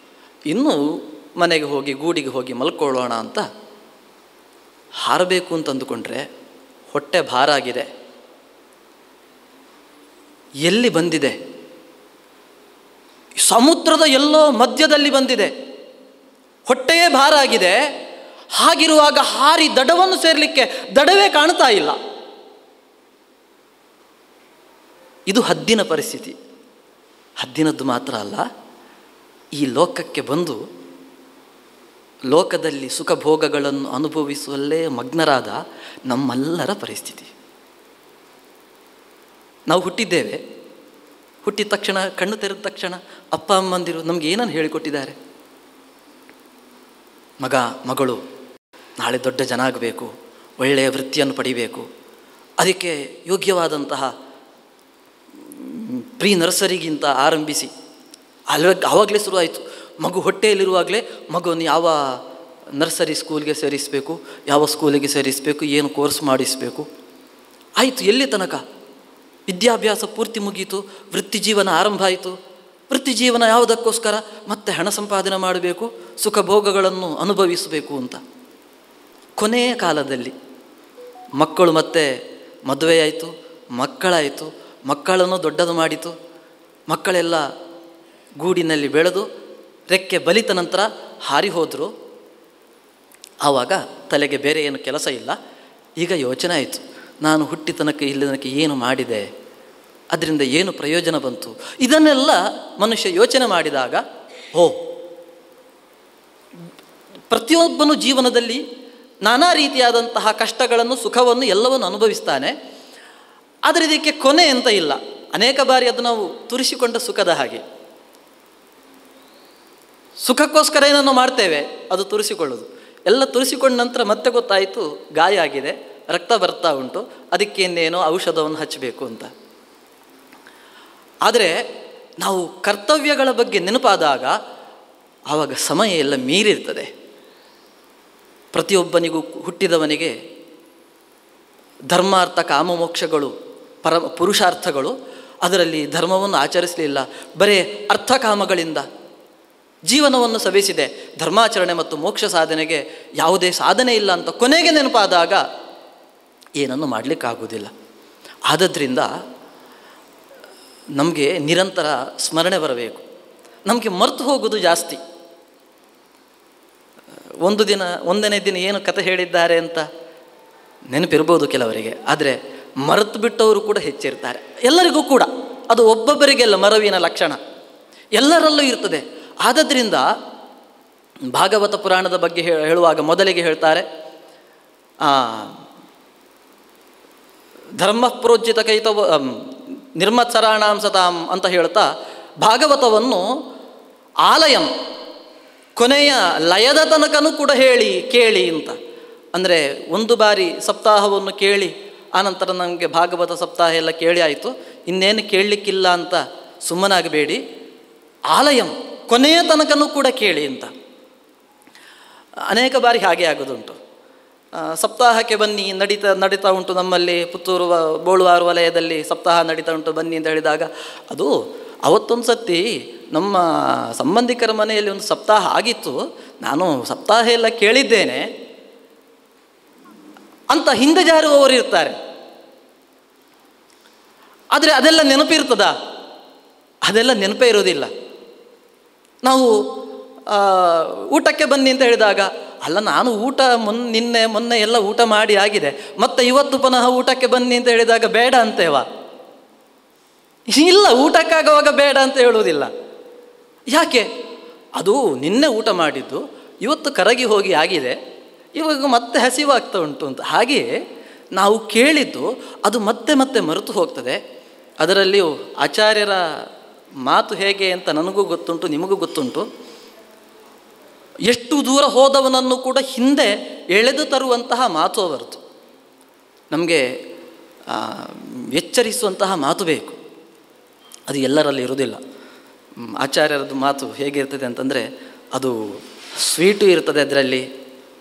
ಇನ್ನೂ ಮನೆಗೆ ಹೋಗಿ ಗೂಡಿಗೆ ಹೋಗಿ ಮಲ್ಕೊಳ್ಳೋಣ ಅಂತ ಹಾರಬೇಕು ಅಂತ ಅಂದುಕೊಂಡ್ರೆ ಹೊಟ್ಟೆ ಭಾರ ಆಗಿದೆ. ಎಲ್ಲಿ ಬಂದಿದೆ? ಸಮುದ್ರದ ಎಲ್ಲೋ ಮಧ್ಯದಲ್ಲಿ ಬಂದಿದೆ. ಹೊಟ್ಟೆಯೇ ಭಾರ ಆಗಿದೆ. ಹಾಗಿರುವಾಗ ಹಾರಿ ದಡವನ್ನು ಸೇರಲಿಕ್ಕೆ ದಡವೇ ಕಾಣ್ತಾ ಇಲ್ಲ. ಇದು ಹದ್ದಿನ ಪರಿಸ್ಥಿತಿ. ಹದ್ದಿನದ್ದು ಮಾತ್ರ ಅಲ್ಲ, ಈ ಲೋಕಕ್ಕೆ ಬಂದು ಲೋಕದಲ್ಲಿ ಸುಖ ಭೋಗಗಳನ್ನು ಅನುಭವಿಸುವಲ್ಲೇ ಮಗ್ನರಾದ ನಮ್ಮೆಲ್ಲರ ಪರಿಸ್ಥಿತಿ. ನಾವು ಹುಟ್ಟಿದ್ದೇವೆ, ಹುಟ್ಟಿದ ತಕ್ಷಣ, ಕಣ್ಣು ತೆರೆದ ತಕ್ಷಣ ಅಪ್ಪ ಅಮ್ಮಂದಿರು ನಮ್ಗೆ ಏನನ್ನು ಹೇಳಿಕೊಟ್ಟಿದ್ದಾರೆ? ಮಗ ಮಗಳು ನಾಳೆ ದೊಡ್ಡ ಜನ ಆಗಬೇಕು, ಒಳ್ಳೆಯ ವೃತ್ತಿಯನ್ನು ಪಡಿಬೇಕು, ಅದಕ್ಕೆ ಯೋಗ್ಯವಾದಂತಹ ಪ್ರೀ ನರ್ಸರಿಗಿಂತ ಆರಂಭಿಸಿ ಆವಾಗಲೇ ಶುರುವಾಯಿತು. ಮಗು ಹೊಟ್ಟೆಯಲ್ಲಿರುವಾಗಲೇ ಮಗುವನ್ನು ಯಾವ ನರ್ಸರಿ ಸ್ಕೂಲ್ಗೆ ಸೇರಿಸಬೇಕು, ಯಾವ ಸ್ಕೂಲಿಗೆ ಸೇರಿಸಬೇಕು, ಏನು ಕೋರ್ಸ್ ಮಾಡಿಸಬೇಕು. ಆಯಿತು, ಎಲ್ಲಿ ತನಕ? ವಿದ್ಯಾಭ್ಯಾಸ ಪೂರ್ತಿ ಮುಗೀತು, ವೃತ್ತಿ ಜೀವನ ಆರಂಭ ಆಯಿತು. ವೃತ್ತಿ ಜೀವನ ಯಾವುದಕ್ಕೋಸ್ಕರ? ಮತ್ತೆ ಹಣ ಸಂಪಾದನೆ ಮಾಡಬೇಕು, ಸುಖ ಭೋಗಗಳನ್ನು ಅನುಭವಿಸಬೇಕು ಅಂತ. ಕೊನೆಯ ಕಾಲದಲ್ಲಿ ಮಕ್ಕಳು ಮತ್ತೆ ಮದುವೆಯಾಯಿತು, ಮಕ್ಕಳಾಯಿತು, ಮಕ್ಕಳನ್ನು ದೊಡ್ಡದು ಮಾಡಿತು. ಮಕ್ಕಳೆಲ್ಲ ಗೂಡಿನಲ್ಲಿ ಬೆಳೆದು ರೆಕ್ಕೆ ಬಲಿತ ನಂತರ ಹಾರಿ ಹೋದರು. ಆವಾಗ ತಲೆಗೆ ಬೇರೆ ಏನು ಕೆಲಸ ಇಲ್ಲ. ಈಗ ಯೋಚನೆ ಆಯಿತು, ನಾನು ಹುಟ್ಟಿ ತನಕ ಇಲ್ಲಿ ತನಕ ಏನು ಮಾಡಿದೆ, ಅದರಿಂದ ಏನು ಪ್ರಯೋಜನ ಬಂತು? ಇದನ್ನೆಲ್ಲ ಮನುಷ್ಯ ಯೋಚನೆ ಮಾಡಿದಾಗ, ಪ್ರತಿಯೊಬ್ಬನು ಜೀವನದಲ್ಲಿ ನಾನಾ ರೀತಿಯಾದಂತಹ ಕಷ್ಟಗಳನ್ನು, ಸುಖವನ್ನು, ಎಲ್ಲವನ್ನು ಅನುಭವಿಸ್ತಾನೆ. ಆದರೆ ಇದಕ್ಕೆ ಕೊನೆ ಅಂತ ಇಲ್ಲ. ಅನೇಕ ಬಾರಿ ಅದು ನಾವು ತುರಿಸಿಕೊಂಡ ಸುಖದ ಹಾಗೆ. ಸುಖಕ್ಕೋಸ್ಕರ ಏನನ್ನು ಮಾಡ್ತೇವೆ, ಅದು ತುರಿಸಿಕೊಳ್ಳೋದು. ಎಲ್ಲ ತುರಿಸಿಕೊಂಡ ನಂತರ ಮತ್ತೆ ಗೊತ್ತಾಯಿತು ಗಾಯ ಆಗಿದೆ, ರಕ್ತ ಬರ್ತಾ ಉಂಟು, ಅದಕ್ಕೆ ಇನ್ನೇನೋ ಔಷಧವನ್ನು ಹಚ್ಚಬೇಕು ಅಂತ. ಆದರೆ ನಾವು ಕರ್ತವ್ಯಗಳ ಬಗ್ಗೆ ನೆನಪಾದಾಗ ಆವಾಗ ಸಮಯ ಎಲ್ಲ ಮೀರಿರ್ತದೆ. ಪ್ರತಿಯೊಬ್ಬನಿಗೂ ಹುಟ್ಟಿದವನಿಗೆ ಧರ್ಮಾರ್ಥ ಕಾಮ ಮೋಕ್ಷಗಳು ಪುರುಷಾರ್ಥಗಳು, ಅದರಲ್ಲಿ ಧರ್ಮವನ್ನು ಆಚರಿಸಲಿಲ್ಲ, ಬರೇ ಅರ್ಥಕಾಮಗಳಿಂದ ಜೀವನವನ್ನು ಸವೆಸಿದೆ. ಧರ್ಮಾಚರಣೆ ಮತ್ತು ಮೋಕ್ಷ ಸಾಧನೆಗೆ ಯಾವುದೇ ಸಾಧನೆ ಇಲ್ಲ ಅಂತ ಕೊನೆಗೆ ನೆನಪಾದಾಗ ಏನನ್ನು ಮಾಡಲಿಕ್ಕಾಗುವುದಿಲ್ಲ. ಆದದ್ರಿಂದ ನಮಗೆ ನಿರಂತರ ಸ್ಮರಣೆ ಬರಬೇಕು. ನಮಗೆ ಮರೆತು ಹೋಗೋದು ಜಾಸ್ತಿ. ಒಂದನೇ ದಿನ ಏನು ಕತೆ ಹೇಳಿದ್ದಾರೆ ಅಂತ ನೆನಪಿರ್ಬೋದು ಕೆಲವರಿಗೆ, ಆದರೆ ಮರೆತು ಬಿಟ್ಟವರು ಕೂಡ ಹೆಚ್ಚಿರ್ತಾರೆ. ಎಲ್ಲರಿಗೂ ಕೂಡ ಅದು ಒಬ್ಬೊಬ್ಬರಿಗೆಲ್ಲ ಮರವಿನ ಲಕ್ಷಣ ಎಲ್ಲರಲ್ಲೂ ಇರ್ತದೆ. ಆದದ್ರಿಂದ ಭಾಗವತ ಪುರಾಣದ ಬಗ್ಗೆ ಹೇಳುವಾಗ ಮೊದಲಿಗೆ ಹೇಳ್ತಾರೆ, ಧರ್ಮ ಪ್ರೋಜ್ಜಿತ ಕೈತವ ನಿರ್ಮತ್ಸರಾಣಾಂ ಸತಾಂ ಅಂತ ಹೇಳ್ತಾ ಭಾಗವತವನ್ನು ಆಲಯಂ ಕೊನೆಯ ಲಯದ ತನಕನೂ ಕೂಡ ಕೇಳಿ ಅಂತ. ಅಂದರೆ ಒಂದು ಬಾರಿ ಸಪ್ತಾಹವನ್ನು ಕೇಳಿ ಆನಂತರ ನಮಗೆ ಭಾಗವತ ಸಪ್ತಾಹ ಎಲ್ಲ ಕೇಳಿ ಆಯಿತು, ಇನ್ನೇನು ಕೇಳಲಿಕ್ಕಿಲ್ಲ ಅಂತ ಸುಮ್ಮನಾಗಬೇಡಿ, ಆಲಯಂ ಕೊನೆಯ ತನಕನೂ ಕೂಡ ಕೇಳಿ ಅಂತ. ಅನೇಕ ಬಾರಿ ಹಾಗೆ ಆಗೋದುಂಟು. ಸಪ್ತಾಹಕ್ಕೆ ಬನ್ನಿ, ನಡೀತಾ ಉಂಟು ನಮ್ಮಲ್ಲಿ ಪುತ್ತೂರು ಬೋಳುವಾರು ವಲಯದಲ್ಲಿ ಸಪ್ತಾಹ ನಡೀತಾ ಉಂಟು ಬನ್ನಿ ಅಂತ ಹೇಳಿದಾಗ, ಅದು ಅವತ್ತೊಂದು ಸತಿ ನಮ್ಮ ಸಂಬಂಧಿಕರ ಮನೆಯಲ್ಲಿ ಒಂದು ಸಪ್ತಾಹ ಆಗಿತ್ತು, ನಾನು ಸಪ್ತಾಹ ಎಲ್ಲ ಕೇಳಿದ್ದೇನೆ ಅಂತ ಹಿಂದೆ ಜಾರುವವರು ಇರ್ತಾರೆ. ಆದರೆ ಅದೆಲ್ಲ ನೆನಪಿರ್ತದ? ಅದೆಲ್ಲ ನೆನಪೇ ಇರೋದಿಲ್ಲ. ನಾವು ಊಟಕ್ಕೆ ಬನ್ನಿ ಅಂತ ಹೇಳಿದಾಗ, ಅಲ್ಲ ನಾನು ಊಟ ಮೊನ್ನೆ ಎಲ್ಲ ಊಟ ಮಾಡಿ ಆಗಿದೆ, ಮತ್ತೆ ಇವತ್ತು ಪುನಃ ಊಟಕ್ಕೆ ಬನ್ನಿ ಅಂತ ಹೇಳಿದಾಗ ಬೇಡ ಅಂತೇವಾ? ಇಲ್ಲ, ಊಟಕ್ಕಾಗುವಾಗ ಬೇಡ ಅಂತ ಹೇಳುವುದಿಲ್ಲ. ಯಾಕೆ? ಅದು ನಿನ್ನೆ ಊಟ ಮಾಡಿದ್ದು ಇವತ್ತು ಕರಗಿ ಹೋಗಿ ಆಗಿದೆ, ಇವಾಗ ಮತ್ತೆ ಹಸಿವಾಗ್ತಾ ಉಂಟು ಅಂತ. ಹಾಗೆಯೇ ನಾವು ಕೇಳಿದ್ದು ಅದು ಮತ್ತೆ ಮತ್ತೆ ಮರೆತು ಹೋಗ್ತದೆ. ಅದರಲ್ಲಿಯೂ ಆಚಾರ್ಯರ ಮಾತು ಹೇಗೆ ಅಂತ ನನಗೂ ಗೊತ್ತುಂಟು, ನಿಮಗೂ ಗೊತ್ತುಂಟು. ಎಷ್ಟು ದೂರ ಹೋದವನನ್ನು ಕೂಡ ಹಿಂದೆ ಎಳೆದು ತರುವಂತಹ ಮಾತು ಅವರದು. ನಮಗೆ ಎಚ್ಚರಿಸುವಂತಹ ಮಾತು ಬೇಕು, ಅದು ಎಲ್ಲರಲ್ಲಿ ಇರುವುದಿಲ್ಲ. ಆಚಾರ್ಯರದ್ದು ಮಾತು ಹೇಗಿರ್ತದೆ ಅಂತಂದರೆ, ಅದು ಸ್ವೀಟು ಇರ್ತದೆ,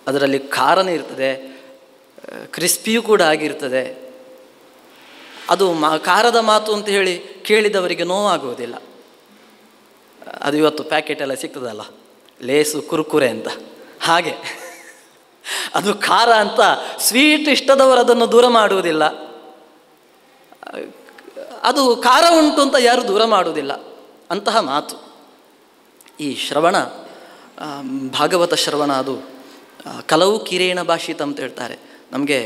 ಅದರಲ್ಲಿ ಖಾರನೇ ಇರ್ತದೆ, ಕ್ರಿಸ್ಪಿಯೂ ಕೂಡ ಆಗಿರ್ತದೆ. ಅದು ಖಾರದ ಮಾತು ಅಂತ ಹೇಳಿ ಕೇಳಿದವರಿಗೆ ನೋವಾಗುವುದಿಲ್ಲ. ಅದು ಇವತ್ತು ಪ್ಯಾಕೆಟ್ ಎಲ್ಲ ಸಿಗ್ತದಲ್ಲ, ಲೇಸು ಕುರುಕುರೆ ಅಂತ, ಹಾಗೆ ಅದು ಖಾರ ಅಂತ ಸ್ವೀಟ್ ಇಷ್ಟದವರು ಅದನ್ನು ದೂರ ಮಾಡುವುದಿಲ್ಲ. ಅದು ಖಾರ ಉಂಟು ಅಂತ ಯಾರು ದೂರ ಮಾಡುವುದಿಲ್ಲ. ಅಂತಹ ಮಾತು ಈ ಶ್ರವಣ, ಭಾಗವತ ಶ್ರವಣ, ಅದು ಕಲವು ಕಿರೇಣ ಭಾಷಿತ ಅಂತ ಹೇಳ್ತಾರೆ. ನಮಗೆ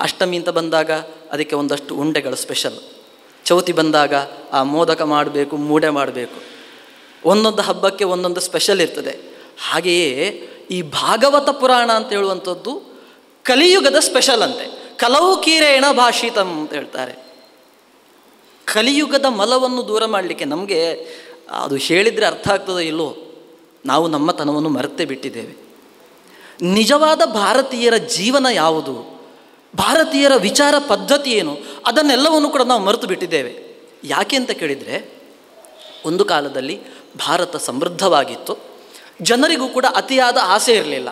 ಅಷ್ಟಮಿ ಅಂತ ಬಂದಾಗ ಅದಕ್ಕೆ ಒಂದಷ್ಟು ಉಂಡೆಗಳು ಸ್ಪೆಷಲ್, ಚೌತಿ ಬಂದಾಗ ಆ ಮೋದಕ ಮಾಡಬೇಕು, ಮೂಡೆ ಮಾಡಬೇಕು, ಒಂದೊಂದು ಹಬ್ಬಕ್ಕೆ ಒಂದೊಂದು ಸ್ಪೆಷಲ್ ಇರ್ತದೆ. ಹಾಗೆಯೇ ಈ ಭಾಗವತ ಪುರಾಣ ಅಂತ ಹೇಳುವಂಥದ್ದು ಕಲಿಯುಗದ ಸ್ಪೆಷಲ್ ಅಂತೆ. ಕಲವು ಕೀರೇಣ ಭಾಷಿತಂ ಅಂತ ಹೇಳ್ತಾರೆ. ಕಲಿಯುಗದ ಮಲವನ್ನು ದೂರ ಮಾಡಲಿಕ್ಕೆ ನಮಗೆ ಅದು ಹೇಳಿದರೆ ಅರ್ಥ ಆಗ್ತದೋ ಇಲ್ಲೋ, ನಾವು ನಮ್ಮತನವನ್ನು ಮರೆತೇ ಬಿಟ್ಟಿದ್ದೇವೆ. ನಿಜವಾದ ಭಾರತೀಯರ ಜೀವನ ಯಾವುದು, ಭಾರತೀಯರ ವಿಚಾರ ಪದ್ಧತಿ ಏನು, ಅದನ್ನೆಲ್ಲವನ್ನು ಕೂಡ ನಾವು ಮರೆತು ಬಿಟ್ಟಿದ್ದೇವೆ. ಯಾಕೆ ಅಂತ ಕೇಳಿದರೆ, ಒಂದು ಕಾಲದಲ್ಲಿ ಭಾರತ ಸಮೃದ್ಧವಾಗಿತ್ತು, ಜನರಿಗೂ ಕೂಡ ಅತಿಯಾದ ಆಸೆ ಇರಲಿಲ್ಲ,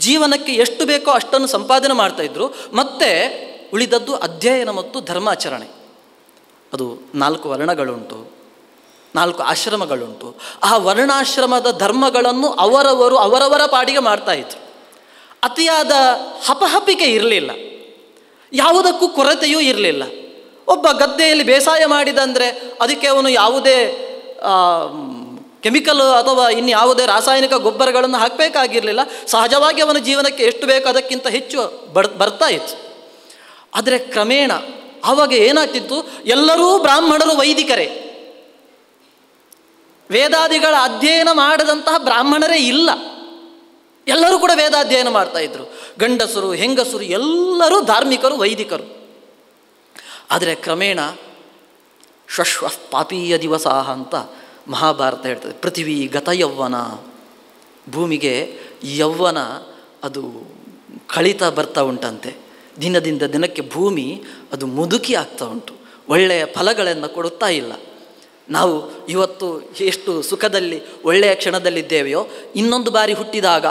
ಜೀವನಕ್ಕೆ ಎಷ್ಟು ಬೇಕೋ ಅಷ್ಟನ್ನು ಸಂಪಾದನೆ ಮಾಡ್ತಾಯಿದ್ರು. ಮತ್ತು ಉಳಿದದ್ದು ಅಧ್ಯಯನ ಮತ್ತು ಧರ್ಮಾಚರಣೆ. ಅದು 4 ವರ್ಣಗಳುಂಟು, 4 ಆಶ್ರಮಗಳುಂಟು. ಆ ವರ್ಣಾಶ್ರಮದ ಧರ್ಮಗಳನ್ನು ಅವರವರ ಪಾಡಿಗೆ ಮಾಡ್ತಾಯಿದ್ರು. ಅತಿಯಾದ ಹಪಹಪಿಕೆ ಇರಲಿಲ್ಲ, ಯಾವುದಕ್ಕೂ ಕೊರತೆಯೂ ಇರಲಿಲ್ಲ. ಒಬ್ಬ ಗದ್ದೆಯಲ್ಲಿ ಬೇಸಾಯ ಮಾಡಿದಂದರೆ ಅದಕ್ಕೆ ಅವನು ಯಾವುದೇ ಕೆಮಿಕಲ್ ಅಥವಾ ಇನ್ಯಾವುದೇ ರಾಸಾಯನಿಕ ಗೊಬ್ಬರಗಳನ್ನು ಹಾಕಬೇಕಾಗಿರಲಿಲ್ಲ. ಸಹಜವಾಗಿ ಅವನ ಜೀವನಕ್ಕೆ ಎಷ್ಟು ಬೇಕೋ ಅದಕ್ಕಿಂತ ಹೆಚ್ಚು ಬರ್ತಾ ಇತ್ತು. ಆದರೆ ಕ್ರಮೇಣ ಆವಾಗ ಏನಾಗ್ತಿತ್ತು, ಎಲ್ಲರೂ ಬ್ರಾಹ್ಮಣರು ವೈದಿಕರೇ, ವೇದಾದಿಗಳ ಅಧ್ಯಯನ ಮಾಡದಂತಹ ಬ್ರಾಹ್ಮಣರೇ ಇಲ್ಲ. ಎಲ್ಲರೂ ಕೂಡ ವೇದಾಧ್ಯಯನ ಮಾಡ್ತಾಯಿದ್ರು, ಗಂಡಸರು ಹೆಂಗಸರು ಎಲ್ಲರೂ ಧಾರ್ಮಿಕರು, ವೈದಿಕರು. ಆದರೆ ಕ್ರಮೇಣ ಶ್ವಶ್ವ ಪಾಪೀಯ ದಿವಸ ಅಂತ ಮಹಾಭಾರತ ಹೇಳ್ತದೆ. ಪೃಥ್ವಿ ಗತಯೌವನ, ಭೂಮಿಗೆ ಯೌವನ ಅದು ಕಳೀತಾ ಬರ್ತಾ ಉಂಟಂತೆ. ದಿನದಿಂದ ದಿನಕ್ಕೆ ಭೂಮಿ ಅದು ಮುದುಕಿ ಆಗ್ತಾ ಉಂಟು, ಒಳ್ಳೆಯ ಫಲಗಳನ್ನು ಕೊಡುತ್ತಾ ಇಲ್ಲ. ನಾವು ಇವತ್ತು ಎಷ್ಟು ಸುಖದಲ್ಲಿ ಒಳ್ಳೆಯ ಕ್ಷಣದಲ್ಲಿದ್ದೇವೆಯೋ, ಇನ್ನೊಂದು ಬಾರಿ ಹುಟ್ಟಿದಾಗ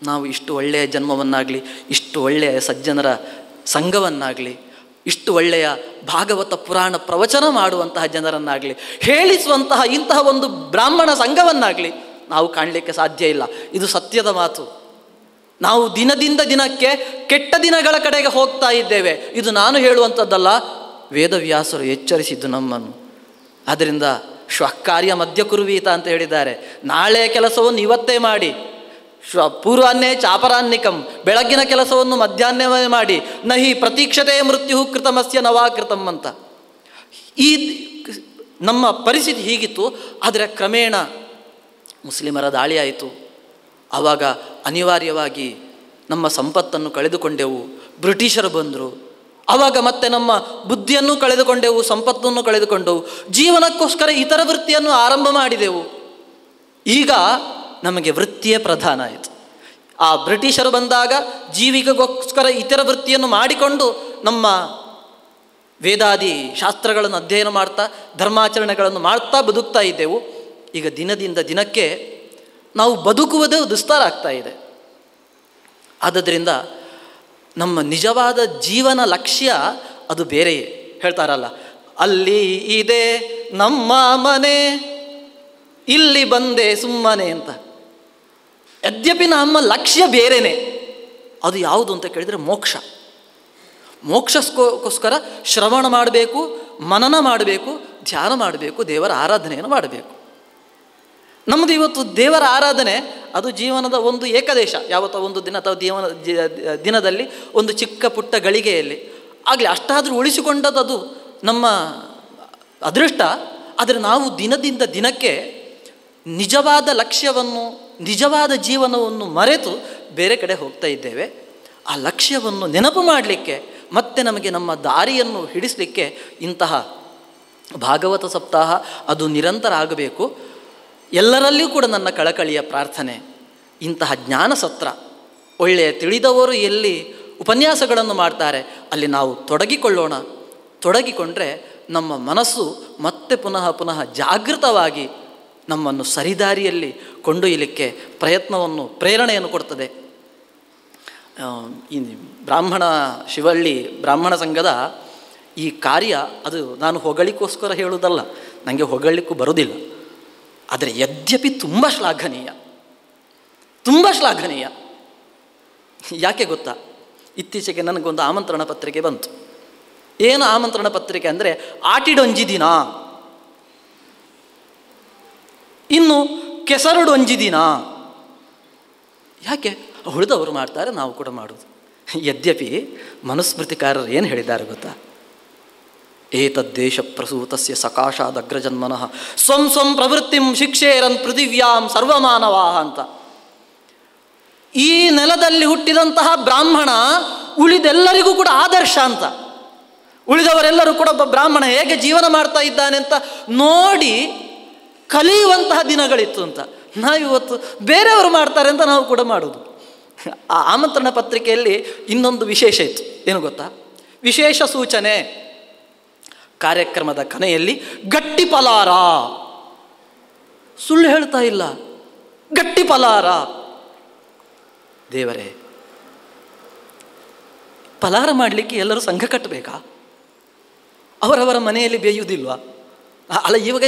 ನಾವು ಇಷ್ಟು ಒಳ್ಳೆಯ ಜನ್ಮವನ್ನಾಗಲಿ, ಇಷ್ಟು ಒಳ್ಳೆಯ ಸಜ್ಜನರ ಸಂಘವನ್ನಾಗಲಿ, ಇಷ್ಟು ಒಳ್ಳೆಯ ಭಾಗವತ ಪುರಾಣ ಪ್ರವಚನ ಮಾಡುವಂತಹ ಜನರನ್ನಾಗಲಿ, ಹೇಳಿಸುವಂತಹ ಇಂತಹ ಒಂದು ಬ್ರಾಹ್ಮಣ ಸಂಘವನ್ನಾಗಲಿ ನಾವು ಕಾಣಲಿಕ್ಕೆ ಸಾಧ್ಯ ಇಲ್ಲ. ಇದು ಸತ್ಯದ ಮಾತು. ನಾವು ದಿನದಿಂದ ದಿನಕ್ಕೆ ಕೆಟ್ಟ ದಿನಗಳ ಕಡೆಗೆ ಹೋಗ್ತಾ ಇದ್ದೇವೆ. ಇದು ನಾನು ಹೇಳುವಂಥದ್ದಲ್ಲ, ವೇದವ್ಯಾಸರು ಎಚ್ಚರಿಸಿದ್ದು ನಮ್ಮನ್ನು. ಆದ್ದರಿಂದ ಶ್ವಕಾರ್ಯ ಮಧ್ಯ ಕುರುವೀತ ಅಂತ ಹೇಳಿದ್ದಾರೆ. ನಾಳೆ ಕೆಲಸವನ್ನು ಇವತ್ತೇ ಮಾಡಿ, ಪೂರ್ವಾನ್ನೇ ಚಾಪರಾನ್ನಿಕಂ, ಬೆಳಗ್ಗಿನ ಕೆಲಸವನ್ನು ಮಧ್ಯಾಹ್ನವೇ ಮಾಡಿ, ನಹಿ ಪ್ರತೀಕ್ಷತೆ ಮೃತ್ಯು ಕೃತಮಸ್ಯ ನವಾಕೃತಂ ಅಂತ. ಈ ನಮ್ಮ ಪರಿಸ್ಥಿತಿ ಹೀಗಿತ್ತು. ಆದರೆ ಕ್ರಮೇಣ ಮುಸ್ಲಿಮರ ದಾಳಿ ಆಯಿತು. ಆವಾಗ ಅನಿವಾರ್ಯವಾಗಿ ನಮ್ಮ ಸಂಪತ್ತನ್ನು ಕಳೆದುಕೊಂಡೆವು. ಬ್ರಿಟಿಷರು ಬಂದರು. ಆವಾಗ ಮತ್ತೆ ನಮ್ಮ ಬುದ್ಧಿಯನ್ನು ಕಳೆದುಕೊಂಡೆವು, ಸಂಪತ್ತನ್ನು ಕಳೆದುಕೊಂಡೆವು. ಜೀವನಕ್ಕೋಸ್ಕರ ಇತರ ವೃತ್ತಿಯನ್ನು ಆರಂಭ ಮಾಡಿದೆವು. ಈಗ ನಮಗೆ ವೃತ್ತಿಯೇ ಪ್ರಧಾನ ಆಯಿತು. ಆ ಬ್ರಿಟಿಷರು ಬಂದಾಗ ಜೀವಿಗೆಗೋಸ್ಕರ ಇತರ ವೃತ್ತಿಯನ್ನು ಮಾಡಿಕೊಂಡು ನಮ್ಮ ವೇದಾದಿ ಶಾಸ್ತ್ರಗಳನ್ನು ಅಧ್ಯಯನ ಮಾಡ್ತಾ, ಧರ್ಮಾಚರಣೆಗಳನ್ನು ಮಾಡ್ತಾ ಬದುಕ್ತಾ ಇದ್ದೆವು. ಈಗ ದಿನದಿಂದ ದಿನಕ್ಕೆ ನಾವು ಬದುಕುವುದೇ ದುಸ್ತರ ಆಗ್ತಾ ಇದೆ. ಆದ್ದರಿಂದ ನಮ್ಮ ನಿಜವಾದ ಜೀವನ ಲಕ್ಷ್ಯ ಅದು ಬೇರೆಯೇ. ಹೇಳ್ತಾರಲ್ಲ, ಅಲ್ಲಿ ಇದೆ ನಮ್ಮ ಮನೆ, ಇಲ್ಲಿ ಬಂದೆ ಸುಮ್ಮನೆ ಅಂತ. ಯದ್ಯಪಿ ನಮ್ಮ ಲಕ್ಷ್ಯ ಬೇರೆಯೇ. ಅದು ಯಾವುದು ಅಂತ ಕೇಳಿದರೆ ಮೋಕ್ಷ. ಮೋಕ್ಷಕ್ಕೋಸ್ಕರ ಶ್ರವಣ ಮಾಡಬೇಕು, ಮನನ ಮಾಡಬೇಕು, ಧ್ಯಾನ ಮಾಡಬೇಕು, ದೇವರ ಆರಾಧನೆಯನ್ನು ಮಾಡಬೇಕು. ನಮ್ಮದು ಇವತ್ತು ದೇವರ ಆರಾಧನೆ ಅದು ಜೀವನದ ಒಂದು ಏಕದೇಶ. ಯಾವತ್ತೋ ಒಂದು ದಿನ ಅಥವಾ ದಿನದಲ್ಲಿ ಒಂದು ಚಿಕ್ಕ ಪುಟ್ಟ ಗಳಿಗೆಯಲ್ಲಿ ಆಗಲಿ ಅಷ್ಟಾದರೂ ಉಳಿಸಿಕೊಂಡದ್ದು ಅದು ನಮ್ಮ ಅದೃಷ್ಟ. ಆದರೆ ನಾವು ದಿನದಿಂದ ದಿನಕ್ಕೆ ನಿಜವಾದ ಲಕ್ಷ್ಯವನ್ನು, ನಿಜವಾದ ಜೀವನವನ್ನು ಮರೆತು ಬೇರೆ ಕಡೆ ಹೋಗ್ತಾ ಇದ್ದೇವೆ. ಆ ಲಕ್ಷ್ಯವನ್ನು ನೆನಪು ಮಾಡಲಿಕ್ಕೆ, ಮತ್ತೆ ನಮಗೆ ನಮ್ಮ ದಾರಿಯನ್ನು ಹಿಡಿಸಲಿಕ್ಕೆ ಇಂತಹ ಭಾಗವತ ಸಪ್ತಾಹ ಅದು ನಿರಂತರ ಆಗಬೇಕು. ಎಲ್ಲರಲ್ಲಿಯೂ ಕೂಡ ನನ್ನ ಕಳಕಳಿಯ ಪ್ರಾರ್ಥನೆ, ಇಂತಹ ಜ್ಞಾನ ಸತ್ರ, ಒಳ್ಳೆಯ ತಿಳಿದವರು ಎಲ್ಲಿ ಉಪನ್ಯಾಸಗಳನ್ನು ಮಾಡ್ತಾರೆ ಅಲ್ಲಿ ನಾವು ತೊಡಗಿಕೊಳ್ಳೋಣ. ತೊಡಗಿಕೊಂಡ್ರೆ ನಮ್ಮ ಮನಸ್ಸು ಮತ್ತೆ ಪುನಃ ಪುನಃ ಜಾಗೃತವಾಗಿ ನಮ್ಮನ್ನು ಸರಿದಾರಿಯಲ್ಲಿ ಕೊಂಡೊಯ್ಯಲಿಕ್ಕೆ ಪ್ರೇರಣೆಯನ್ನು ಕೊಡ್ತದೆ. ಈ ಬ್ರಾಹ್ಮಣ ಶಿವಳ್ಳಿ ಬ್ರಾಹ್ಮಣ ಸಂಘದ ಈ ಕಾರ್ಯ ಅದು ನಾನು ಹೊಗಳಿಕೋಸ್ಕರ ಹೇಳುವುದಲ್ಲ, ನನಗೆ ಹೊಗಳಿಕ್ಕೂ ಬರುವುದಿಲ್ಲ. ಆದರೆ ಯದ್ಯಪಿ ತುಂಬ ಶ್ಲಾಘನೀಯ, ತುಂಬ ಶ್ಲಾಘನೀಯ. ಯಾಕೆ ಗೊತ್ತಾ? ಇತ್ತೀಚೆಗೆ ನನಗೊಂದು ಆಮಂತ್ರಣ ಪತ್ರಿಕೆ ಬಂತು. ಏನು ಆಮಂತ್ರಣ ಪತ್ರಿಕೆ ಅಂದರೆ, ಆಟಿಡೊಂಜಿ ದಿನ, ಇನ್ನು ಕೆಸರುಡೊಂಜಿ ದಿನ. ಯಾಕೆ? ಉಳಿದವರು ಮಾಡ್ತಾರೆ, ನಾವು ಕೂಡ ಮಾಡೋದು. ಯದ್ಯಪಿ ಮನುಸ್ಮೃತಿಕಾರರು ಏನು ಹೇಳಿದ್ದಾರೆ ಗೊತ್ತಾ? ಏತದ್ದೇಶ ಪ್ರಸೂತಸ್ಯ ಸಕಾಶಾದಗ್ರಜನ್ಮನಃ ಸ್ವಂ ಸ್ವಂ ಪ್ರವೃತ್ತಿಂ ಶಿಕ್ಷೇರನ್ ಪೃಥಿವ್ಯಾಂ ಸರ್ವಮಾನವಾಹ ಅಂತ. ಈ ನೆಲದಲ್ಲಿ ಹುಟ್ಟಿದಂತಹ ಬ್ರಾಹ್ಮಣ ಉಳಿದೆಲ್ಲರಿಗೂ ಕೂಡ ಆದರ್ಶ ಅಂತ. ಉಳಿದವರೆಲ್ಲರೂ ಕೂಡ ಒಬ್ಬ ಬ್ರಾಹ್ಮಣ ಹೇಗೆ ಜೀವನ ಮಾಡ್ತಾ ಇದ್ದಾನೆ ಅಂತ ನೋಡಿ ಕಲಿಯುವಂತಹ ದಿನಗಳಿತ್ತು ಅಂತ. ನಾವಿವತ್ತು ಬೇರೆಯವರು ಮಾಡ್ತಾರೆ ಅಂತ ನಾವು ಕೂಡ ಮಾಡೋದು. ಆ ಆಮಂತ್ರಣ ಪತ್ರಿಕೆಯಲ್ಲಿ ಇನ್ನೊಂದು ವಿಶೇಷ ಇತ್ತು. ಏನು ಗೊತ್ತಾ? ವಿಶೇಷ ಸೂಚನೆ. ಕಾರ್ಯಕ್ರಮದ ಕೊನೆಯಲ್ಲಿ ಗಟ್ಟಿ ಫಲಾರ, ಸುಳ್ಳು ಹೇಳ್ತಾ ಇಲ್ಲ, ಗಟ್ಟಿ ಫಲಾರ. ದೇವರೇ, ಫಲಾರ ಮಾಡಲಿಕ್ಕೆ ಎಲ್ಲರೂ ಸಂಘ ಕಟ್ಟಬೇಕಾ? ಅವರವರ ಮನೆಯಲ್ಲಿ ಬೇಯುವುದಿಲ್ವಾ? ಅಲ್ಲ, ಇವಾಗ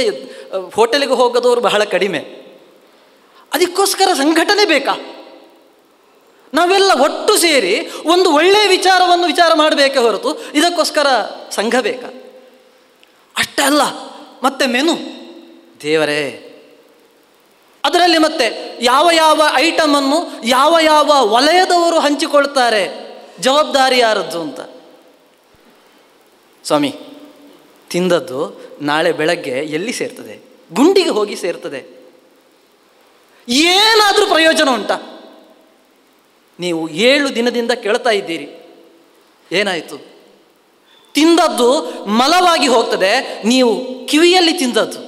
ಹೋಟೆಲಿಗೆ ಹೋಗೋದವರು ಬಹಳ ಕಡಿಮೆ. ಅದಕ್ಕೋಸ್ಕರ ಸಂಘಟನೆ ಬೇಕಾ? ನಾವೆಲ್ಲ ಒಟ್ಟು ಸೇರಿ ಒಂದು ಒಳ್ಳೆಯ ವಿಚಾರ ಮಾಡಬೇಕೇ ಹೊರತು ಇದಕ್ಕೋಸ್ಕರ ಸಂಘ ಬೇಕಾ? ಅಷ್ಟೇ ಅಲ್ಲ, ಮತ್ತೆ ಮೆನು. ದೇವರೇ, ಅದರಲ್ಲಿ ಮತ್ತೆ ಯಾವ ಯಾವ ಐಟಮನ್ನು ಯಾವ ಯಾವ ವಲಯದವರು ಹಂಚಿಕೊಳ್ತಾರೆ, ಜವಾಬ್ದಾರಿ ಯಾರದ್ದು ಅಂತ. ಸ್ವಾಮಿ, ತಿಂದದ್ದು ನಾಳೆ ಬೆಳಗ್ಗೆ ಎಲ್ಲಿ ಸೇರ್ತದೆ? ಗುಂಡಿಗೆ ಹೋಗಿ ಸೇರ್ತದೆ. ಏನಾದರೂ ಪ್ರಯೋಜನ ಉಂಟಾ? ನೀವು 7 ದಿನದಿಂದ ಕೇಳ್ತಾ ಇದ್ದೀರಿ, ಏನಾಯಿತು? ತಿಂದದ್ದು ಮಲವಾಗಿ ಹೋಗ್ತದೆ, ನೀವು ಕಿವಿಯಲ್ಲಿ ತಿಂದದ್ದು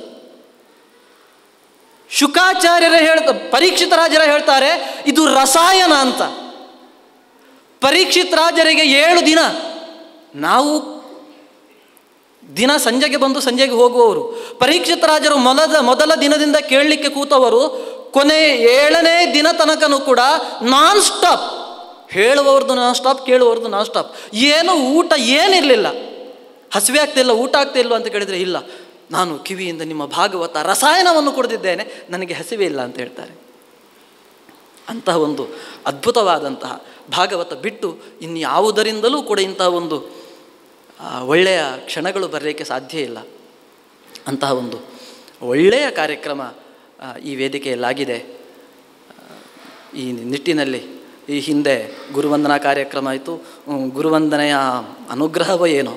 ಶುಕಾಚಾರ್ಯರ ಪರೀಕ್ಷಿತ ರಾಜರ ಹೇಳ್ತಾರೆ ಇದು ರಸಾಯನ ಅಂತ. ಪರೀಕ್ಷಿತ್ ರಾಜರಿಗೆ 7 ದಿನ, ನಾವು ದಿನ ಸಂಜೆಗೆ ಬಂದು ಸಂಜೆಗೆ ಹೋಗುವವರು. ಪರೀಕ್ಷಿತ ರಾಜರು ಮೊದಲ ದಿನದಿಂದ ಕೇಳಲಿಕ್ಕೆ ಕೂತವರು ಕೊನೆ 7ನೇ ದಿನ ತನಕನೂ ಕೂಡ ನಾನ್ ಸ್ಟಾಪ್, ಹೇಳುವವ್ರದ್ದು ನಾನ್ ಸ್ಟಾಪ್, ಕೇಳುವವ್ರದ್ದು ನಾನ್ ಸ್ಟಾಪ್. ಏನು ಊಟ ಏನಿರಲಿಲ್ಲ. ಹಸಿವೆ ಆಗ್ತಿಲ್ಲ, ಊಟ ಆಗ್ತಿಲ್ಲ ಅಂತ ಕೇಳಿದರೆ ಇಲ್ಲ, ನಾನು ಕಿವಿಯಿಂದ ನಿಮ್ಮ ಭಾಗವತ ರಸಾಯನವನ್ನು ಕುಡಿದಿದ್ದೇನೆ, ನನಗೆ ಹಸಿವೆ ಇಲ್ಲ ಅಂತ ಹೇಳ್ತಾರೆ. ಅಂತಹ ಒಂದು ಅದ್ಭುತವಾದಂತಹ ಭಾಗವತ ಬಿಟ್ಟು ಇನ್ಯಾವುದರಿಂದಲೂ ಕೂಡ ಇಂತಹ ಒಂದು ಒಳ್ಳೆಯ ಕ್ಷಣಗಳು ಬರಲಿಕ್ಕೆ ಸಾಧ್ಯ ಇಲ್ಲ. ಅಂತಹ ಒಂದು ಒಳ್ಳೆಯ ಕಾರ್ಯಕ್ರಮ ಈ ವೇದಿಕೆಯಲ್ಲಾಗಿದೆ. ಈ ನಿಟ್ಟಿನಲ್ಲಿ ಈ ಹಿಂದೆ ಗುರುವಂದನಾ ಕಾರ್ಯಕ್ರಮ ಆಯಿತು. ಗುರುವಂದನೆಯ ಅನುಗ್ರಹವೋ ಏನೋ,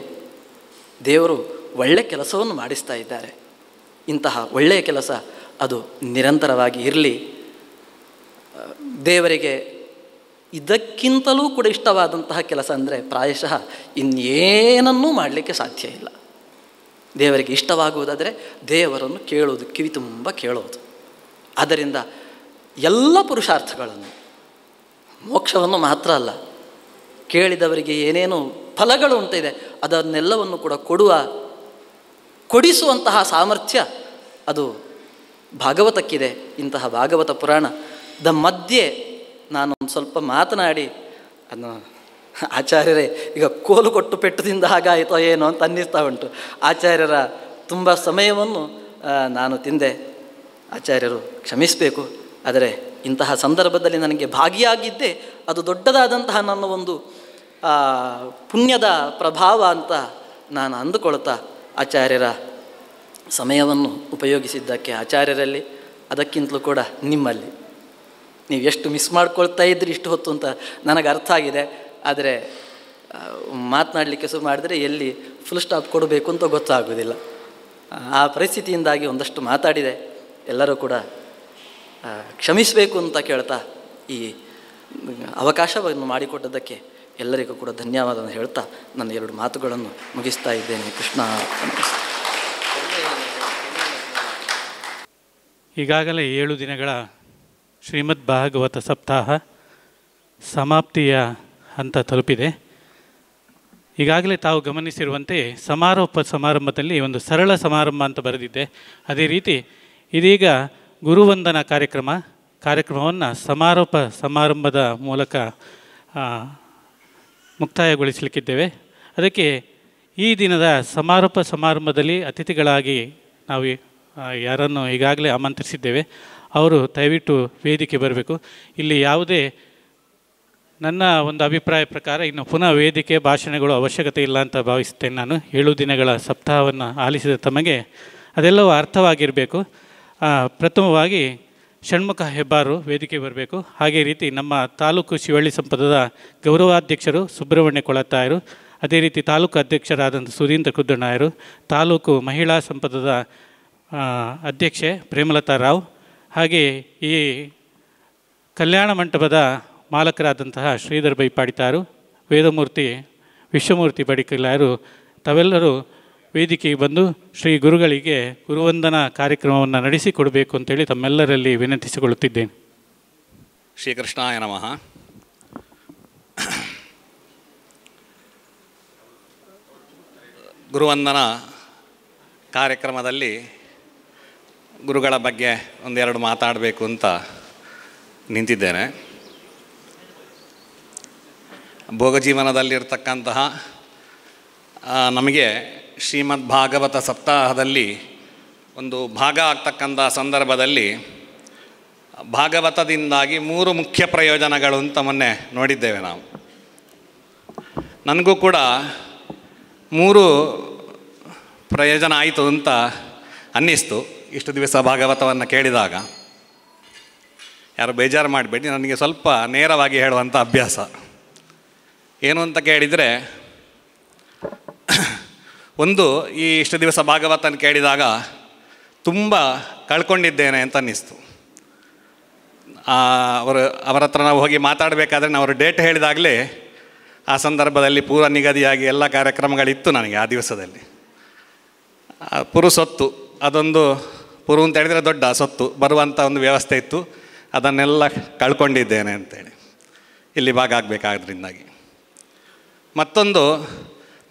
ದೇವರು ಒಳ್ಳೆಯ ಕೆಲಸವನ್ನು ಮಾಡಿಸ್ತಾ ಇದ್ದಾರೆ. ಇಂತಹ ಒಳ್ಳೆಯ ಕೆಲಸ ಅದು ನಿರಂತರವಾಗಿ ಇರಲಿ. ದೇವರಿಗೆ ಇದಕ್ಕಿಂತಲೂ ಕೂಡ ಇಷ್ಟವಾದಂತಹ ಕೆಲಸ ಅಂದರೆ ಪ್ರಾಯಶಃ ಇನ್ನೇನನ್ನೂ ಮಾಡಲಿಕ್ಕೆ ಸಾಧ್ಯ ಇಲ್ಲ. ದೇವರಿಗೆ ಇಷ್ಟವಾಗುವುದಾದರೆ ದೇವರನ್ನು ಕೇಳೋದು, ಕಿವಿ ತುಂಬ ಕೇಳೋದು. ಆದ್ದರಿಂದ ಎಲ್ಲ ಪುರುಷಾರ್ಥಗಳನ್ನು, ಮೋಕ್ಷವನ್ನು ಮಾತ್ರ ಅಲ್ಲ, ಕೇಳಿದವರಿಗೆ ಏನೇನು ಫಲಗಳು ಉಂಟಿದೆ ಅದನ್ನೆಲ್ಲವನ್ನು ಕೂಡ ಕೊಡಿಸುವಂತಹ ಸಾಮರ್ಥ್ಯ ಅದು ಭಾಗವತಕ್ಕಿದೆ. ಇಂತಹ ಭಾಗವತ ಪುರಾಣದ ಮಧ್ಯೆ ನಾನೊಂದು ಸ್ವಲ್ಪ ಮಾತನಾಡಿ ಅದನ್ನು ಆಚಾರ್ಯರೇ ಈಗ ಕೋಲು ಕೊಟ್ಟು ಪೆಟ್ಟದಿಂದ ಹಾಗಾಯಿತೋ ಏನೋ ಅಂತ ಅನ್ನಿಸ್ತಾ ಉಂಟು. ಆಚಾರ್ಯರ ತುಂಬ ಸಮಯವನ್ನು ನಾನು ತಿಂದೆ, ಆಚಾರ್ಯರು ಕ್ಷಮಿಸಬೇಕು. ಆದರೆ ಇಂತಹ ಸಂದರ್ಭದಲ್ಲಿ ನನಗೆ ಭಾಗಿಯಾಗಿದ್ದೇ ಅದು ದೊಡ್ಡದಾದಂತಹ ನನ್ನ ಒಂದು ಪುಣ್ಯದ ಪ್ರಭಾವ ಅಂತ ನಾನು ಅಂದುಕೊಳ್ತಾ ಆಚಾರ್ಯರ ಸಮಯವನ್ನು ಉಪಯೋಗಿಸಿದ್ದಕ್ಕೆ ಆಚಾರ್ಯರಲ್ಲಿ, ಅದಕ್ಕಿಂತಲೂ ಕೂಡ ನಿಮ್ಮಲ್ಲಿ ನೀವು ಎಷ್ಟು ಮಿಸ್ ಮಾಡ್ಕೊಳ್ತಾ ಇದ್ರಿ ಇಷ್ಟು ಹೊತ್ತು ಅಂತ ನನಗೆ ಅರ್ಥ ಆಗಿದೆ. ಆದರೆ ಮಾತನಾಡಲಿಕ್ಕೆ ಶುರು ಮಾಡಿದರೆ ಎಲ್ಲಿ ಫುಲ್ ಸ್ಟಾಪ್ ಕೊಡಬೇಕು ಅಂತ ಗೊತ್ತಾಗೋದಿಲ್ಲ. ಆ ಪರಿಸ್ಥಿತಿಯಿಂದಾಗಿ ಒಂದಷ್ಟು ಮಾತಾಡಿದೆ. ಎಲ್ಲರೂ ಕೂಡ ಕ್ಷಮಿಸಬೇಕು ಅಂತ ಕೇಳ್ತಾ ಈ ಅವಕಾಶವನ್ನು ಮಾಡಿಕೊಟ್ಟದ್ದಕ್ಕೆ ಎಲ್ಲರಿಗೂ ಕೂಡ ಧನ್ಯವಾದವನ್ನು ಹೇಳ್ತಾ ನನ್ನ 2 ಮಾತುಗಳನ್ನು ಮುಗಿಸ್ತಾ ಇದ್ದೇನೆ. ಕೃಷ್ಣ. ಈಗಾಗಲೇ 7 ದಿನಗಳ ಶ್ರೀಮದ್ ಭಾಗವತ ಸಪ್ತಾಹ ಸಮಾಪ್ತಿಯ ಹಂತ ತಲುಪಿದೆ. ಈಗಾಗಲೇ ತಾವು ಗಮನಿಸಿರುವಂತೆ ಸಮಾರೋಪ ಸಮಾರಂಭದಲ್ಲಿ ಒಂದು ಸರಳ ಸಮಾರಂಭ ಅಂತ ಬರೆದಿದ್ದೆ. ಅದೇ ರೀತಿ ಇದೀಗ ಗುರುವಂದನಾ ಕಾರ್ಯಕ್ರಮವನ್ನು ಸಮಾರೋಪ ಸಮಾರಂಭದ ಮೂಲಕ ಮುಕ್ತಾಯಗೊಳಿಸಲಿಕ್ಕಿದ್ದೇವೆ. ಅದಕ್ಕೆ ಈ ದಿನದ ಸಮಾರೋಪ ಸಮಾರಂಭದಲ್ಲಿ ಅತಿಥಿಗಳಾಗಿ ನಾವು ಯಾರನ್ನು ಈಗಾಗಲೇ ಆಮಂತ್ರಿಸಿದ್ದೇವೆ. ಅವರು ದಯವಿಟ್ಟು ವೇದಿಕೆ ಬರಬೇಕು. ಇಲ್ಲಿ ಯಾವುದೇ ನನ್ನ ಒಂದು ಅಭಿಪ್ರಾಯ ಪ್ರಕಾರ ಇನ್ನು ಪುನಃ ವೇದಿಕೆ ಭಾಷಣಗಳು ಅವಶ್ಯಕತೆ ಇಲ್ಲ ಅಂತ ಭಾವಿಸ್ತೇನೆ. ನಾನು 7 ದಿನಗಳ ಸಪ್ತಾಹವನ್ನು ಆಲಿಸಿದ ತಮಗೆ ಅದೆಲ್ಲವೂ ಅರ್ಥವಾಗಿರಬೇಕು. ಪ್ರಥಮವಾಗಿ ಷಣ್ಮುಖ ಹೆಬ್ಬಾರು ವೇದಿಕೆ ಬರಬೇಕು. ಹಾಗೆ ರೀತಿ ನಮ್ಮ ತಾಲೂಕು ಶಿವಳ್ಳಿ ಸಂಪದದ ಗೌರವಾಧ್ಯಕ್ಷರು ಸುಬ್ರಹ್ಮಣ್ಯ ಕೊಳತ್ತಾಯರು, ಅದೇ ರೀತಿ ತಾಲೂಕು ಅಧ್ಯಕ್ಷರಾದಂಥ ಸುಧೀಂದ್ರ ಕುದ್ದಣ್ಣಾಯರು, ತಾಲೂಕು ಮಹಿಳಾ ಸಂಪದದ ಅಧ್ಯಕ್ಷೆ ಪ್ರೇಮಲತಾ ರಾವ್, ಹಾಗೆ ಈ ಕಲ್ಯಾಣ ಮಂಟಪದ ಮಾಲಕರಾದಂತಹ ಶ್ರೀಧರ್ ಬೈಪಾಡಿತಾರು, ವೇದಮೂರ್ತಿ ವಿಶ್ವಮೂರ್ತಿ ಬಡಿಕಲಾಯರು ತಾವೆಲ್ಲರೂ ವೇದಿಕೆಗೆ ಬಂದು ಶ್ರೀ ಗುರುಗಳಿಗೆ ಗುರುವಂದನಾ ಕಾರ್ಯಕ್ರಮವನ್ನು ನಡೆಸಿಕೊಡಬೇಕು ಅಂತೇಳಿ ತಮ್ಮೆಲ್ಲರಲ್ಲಿ ವಿನಂತಿಸಿಕೊಳ್ಳುತ್ತಿದ್ದೇನೆ. ಶ್ರೀಕೃಷ್ಣಾಯ ನಮಃ. ಗುರುವಂದನಾ ಕಾರ್ಯಕ್ರಮದಲ್ಲಿ ಗುರುಗಳ ಬಗ್ಗೆ ಒಂದೆರಡು ಮಾತಾಡಬೇಕು ಅಂತ ನಿಂತಿದ್ದೇನೆ. ಭೋಗಜೀವನದಲ್ಲಿರ್ತಕ್ಕಂತಹ ನಮಗೆ ಶ್ರೀಮದ್ ಭಾಗವತ ಸಪ್ತಾಹದಲ್ಲಿ ಒಂದು ಭಾಗ ಆಗ್ತಕ್ಕಂಥ ಸಂದರ್ಭದಲ್ಲಿ ಭಾಗವತದಿಂದಾಗಿ 3 ಮುಖ್ಯ ಪ್ರಯೋಜನಗಳು ಅಂತ ಮೊನ್ನೆ ನೋಡಿದ್ದೇವೆ ನಾವು. ನನಗೂ ಕೂಡ 3 ಪ್ರಯೋಜನ ಆಯಿತು ಅಂತ ಅನ್ನಿಸ್ತು ಇಷ್ಟು ದಿವಸ ಭಾಗವತವನ್ನು ಕೇಳಿದಾಗ. ಯಾರು ಬೇಜಾರು ಮಾಡಬೇಡಿ, ನನಗೆ ಸ್ವಲ್ಪ ನೇರವಾಗಿ ಹೇಳುವಂಥ ಅಭ್ಯಾಸ. ಏನು ಅಂತ ಕೇಳಿದರೆ, ಒಂದು ಈ ಇಷ್ಟು ದಿವಸ ಭಾಗವತನ ಕೇಳಿದಾಗ ತುಂಬ ಕಳ್ಕೊಂಡಿದ್ದೇನೆ ಅಂತ ಅನ್ನಿಸ್ತು. ಅವರ ಹತ್ರ ನಾವು ಹೋಗಿ ಮಾತಾಡಬೇಕಾದ್ರೆ ನಾವು ಅವರು ಡೇಟ್ ಹೇಳಿದಾಗಲೇ ಆ ಸಂದರ್ಭದಲ್ಲಿ ಪೂರ್ವ ನಿಗದಿಯಾಗಿ ಎಲ್ಲ ಕಾರ್ಯಕ್ರಮಗಳಿತ್ತು ನನಗೆ ಆ ದಿವಸದಲ್ಲಿ. ಪುರುಸೊತ್ತು ಅದೊಂದು ಪೂರ್ವ ಅಂತ ಹೇಳಿದರೆ ದೊಡ್ಡ ಸೊತ್ತು ಬರುವಂಥ ಒಂದು ವ್ಯವಸ್ಥೆ ಇತ್ತು, ಅದನ್ನೆಲ್ಲ ಕಳ್ಕೊಂಡಿದ್ದೇನೆ ಅಂತೇಳಿ ಇಲ್ಲಿ ಭಾಗ ಆಗಬೇಕಾದ್ರಿಂದಾಗಿ. ಮತ್ತೊಂದು,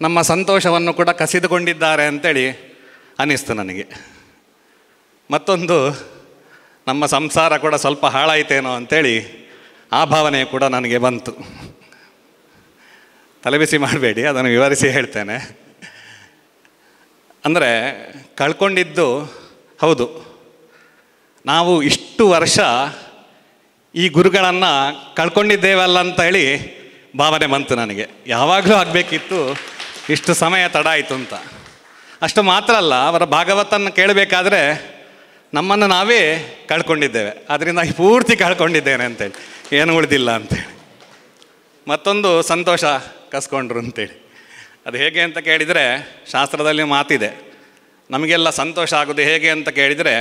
ನಮ್ಮ ಸಂತೋಷವನ್ನು ಕೂಡ ಕಸಿದುಕೊಂಡಿದ್ದಾರೆ ಅಂತೇಳಿ ಅನ್ನಿಸ್ತು ನನಗೆ. ಮತ್ತೊಂದು, ನಮ್ಮ ಸಂಸಾರ ಕೂಡ ಸ್ವಲ್ಪ ಹಾಳಾಯ್ತೇನೋ ಅಂಥೇಳಿ ಆ ಭಾವನೆ ಕೂಡ ನನಗೆ ಬಂತು. ತಲೆಬಿಸಿ ಮಾಡಬೇಡಿ, ಅದನ್ನು ವಿವರಿಸಿ ಹೇಳ್ತೇನೆ. ಅಂದರೆ ಕಳ್ಕೊಂಡಿದ್ದು ಹೌದು, ನಾವು ಇಷ್ಟು ವರ್ಷ ಈ ಗುರುಗಳನ್ನು ಕಳ್ಕೊಂಡಿದ್ದೇವಲ್ಲ ಅಂತ ಹೇಳಿ ಭಾವನೆ ಬಂತು ನನಗೆ. ಯಾವಾಗಲೂ ಆಗಬೇಕಿತ್ತು, ಇಷ್ಟು ಸಮಯ ತಡ ಆಯಿತು ಅಂತ. ಅಷ್ಟು ಮಾತ್ರ ಅಲ್ಲ, ಅವರ ಭಾಗವತನ್ನು ಕೇಳಬೇಕಾದ್ರೆ ನಮ್ಮನ್ನು ನಾವೇ ಕಳ್ಕೊಂಡಿದ್ದೇವೆ, ಅದರಿಂದ ಪೂರ್ತಿ ಕಳ್ಕೊಂಡಿದ್ದೇನೆ ಅಂತೇಳಿ, ಏನು ಉಳಿದಿಲ್ಲ ಅಂತೇಳಿ. ಮತ್ತೊಂದು ಸಂತೋಷ ಕಸ್ಕೊಂಡ್ರು ಅಂತೇಳಿ. ಅದು ಹೇಗೆ ಅಂತ ಕೇಳಿದರೆ, ಶಾಸ್ತ್ರದಲ್ಲಿ ಮಾತಿದೆ, ನಮಗೆಲ್ಲ ಸಂತೋಷ ಆಗೋದು ಹೇಗೆ ಅಂತ ಕೇಳಿದರೆ,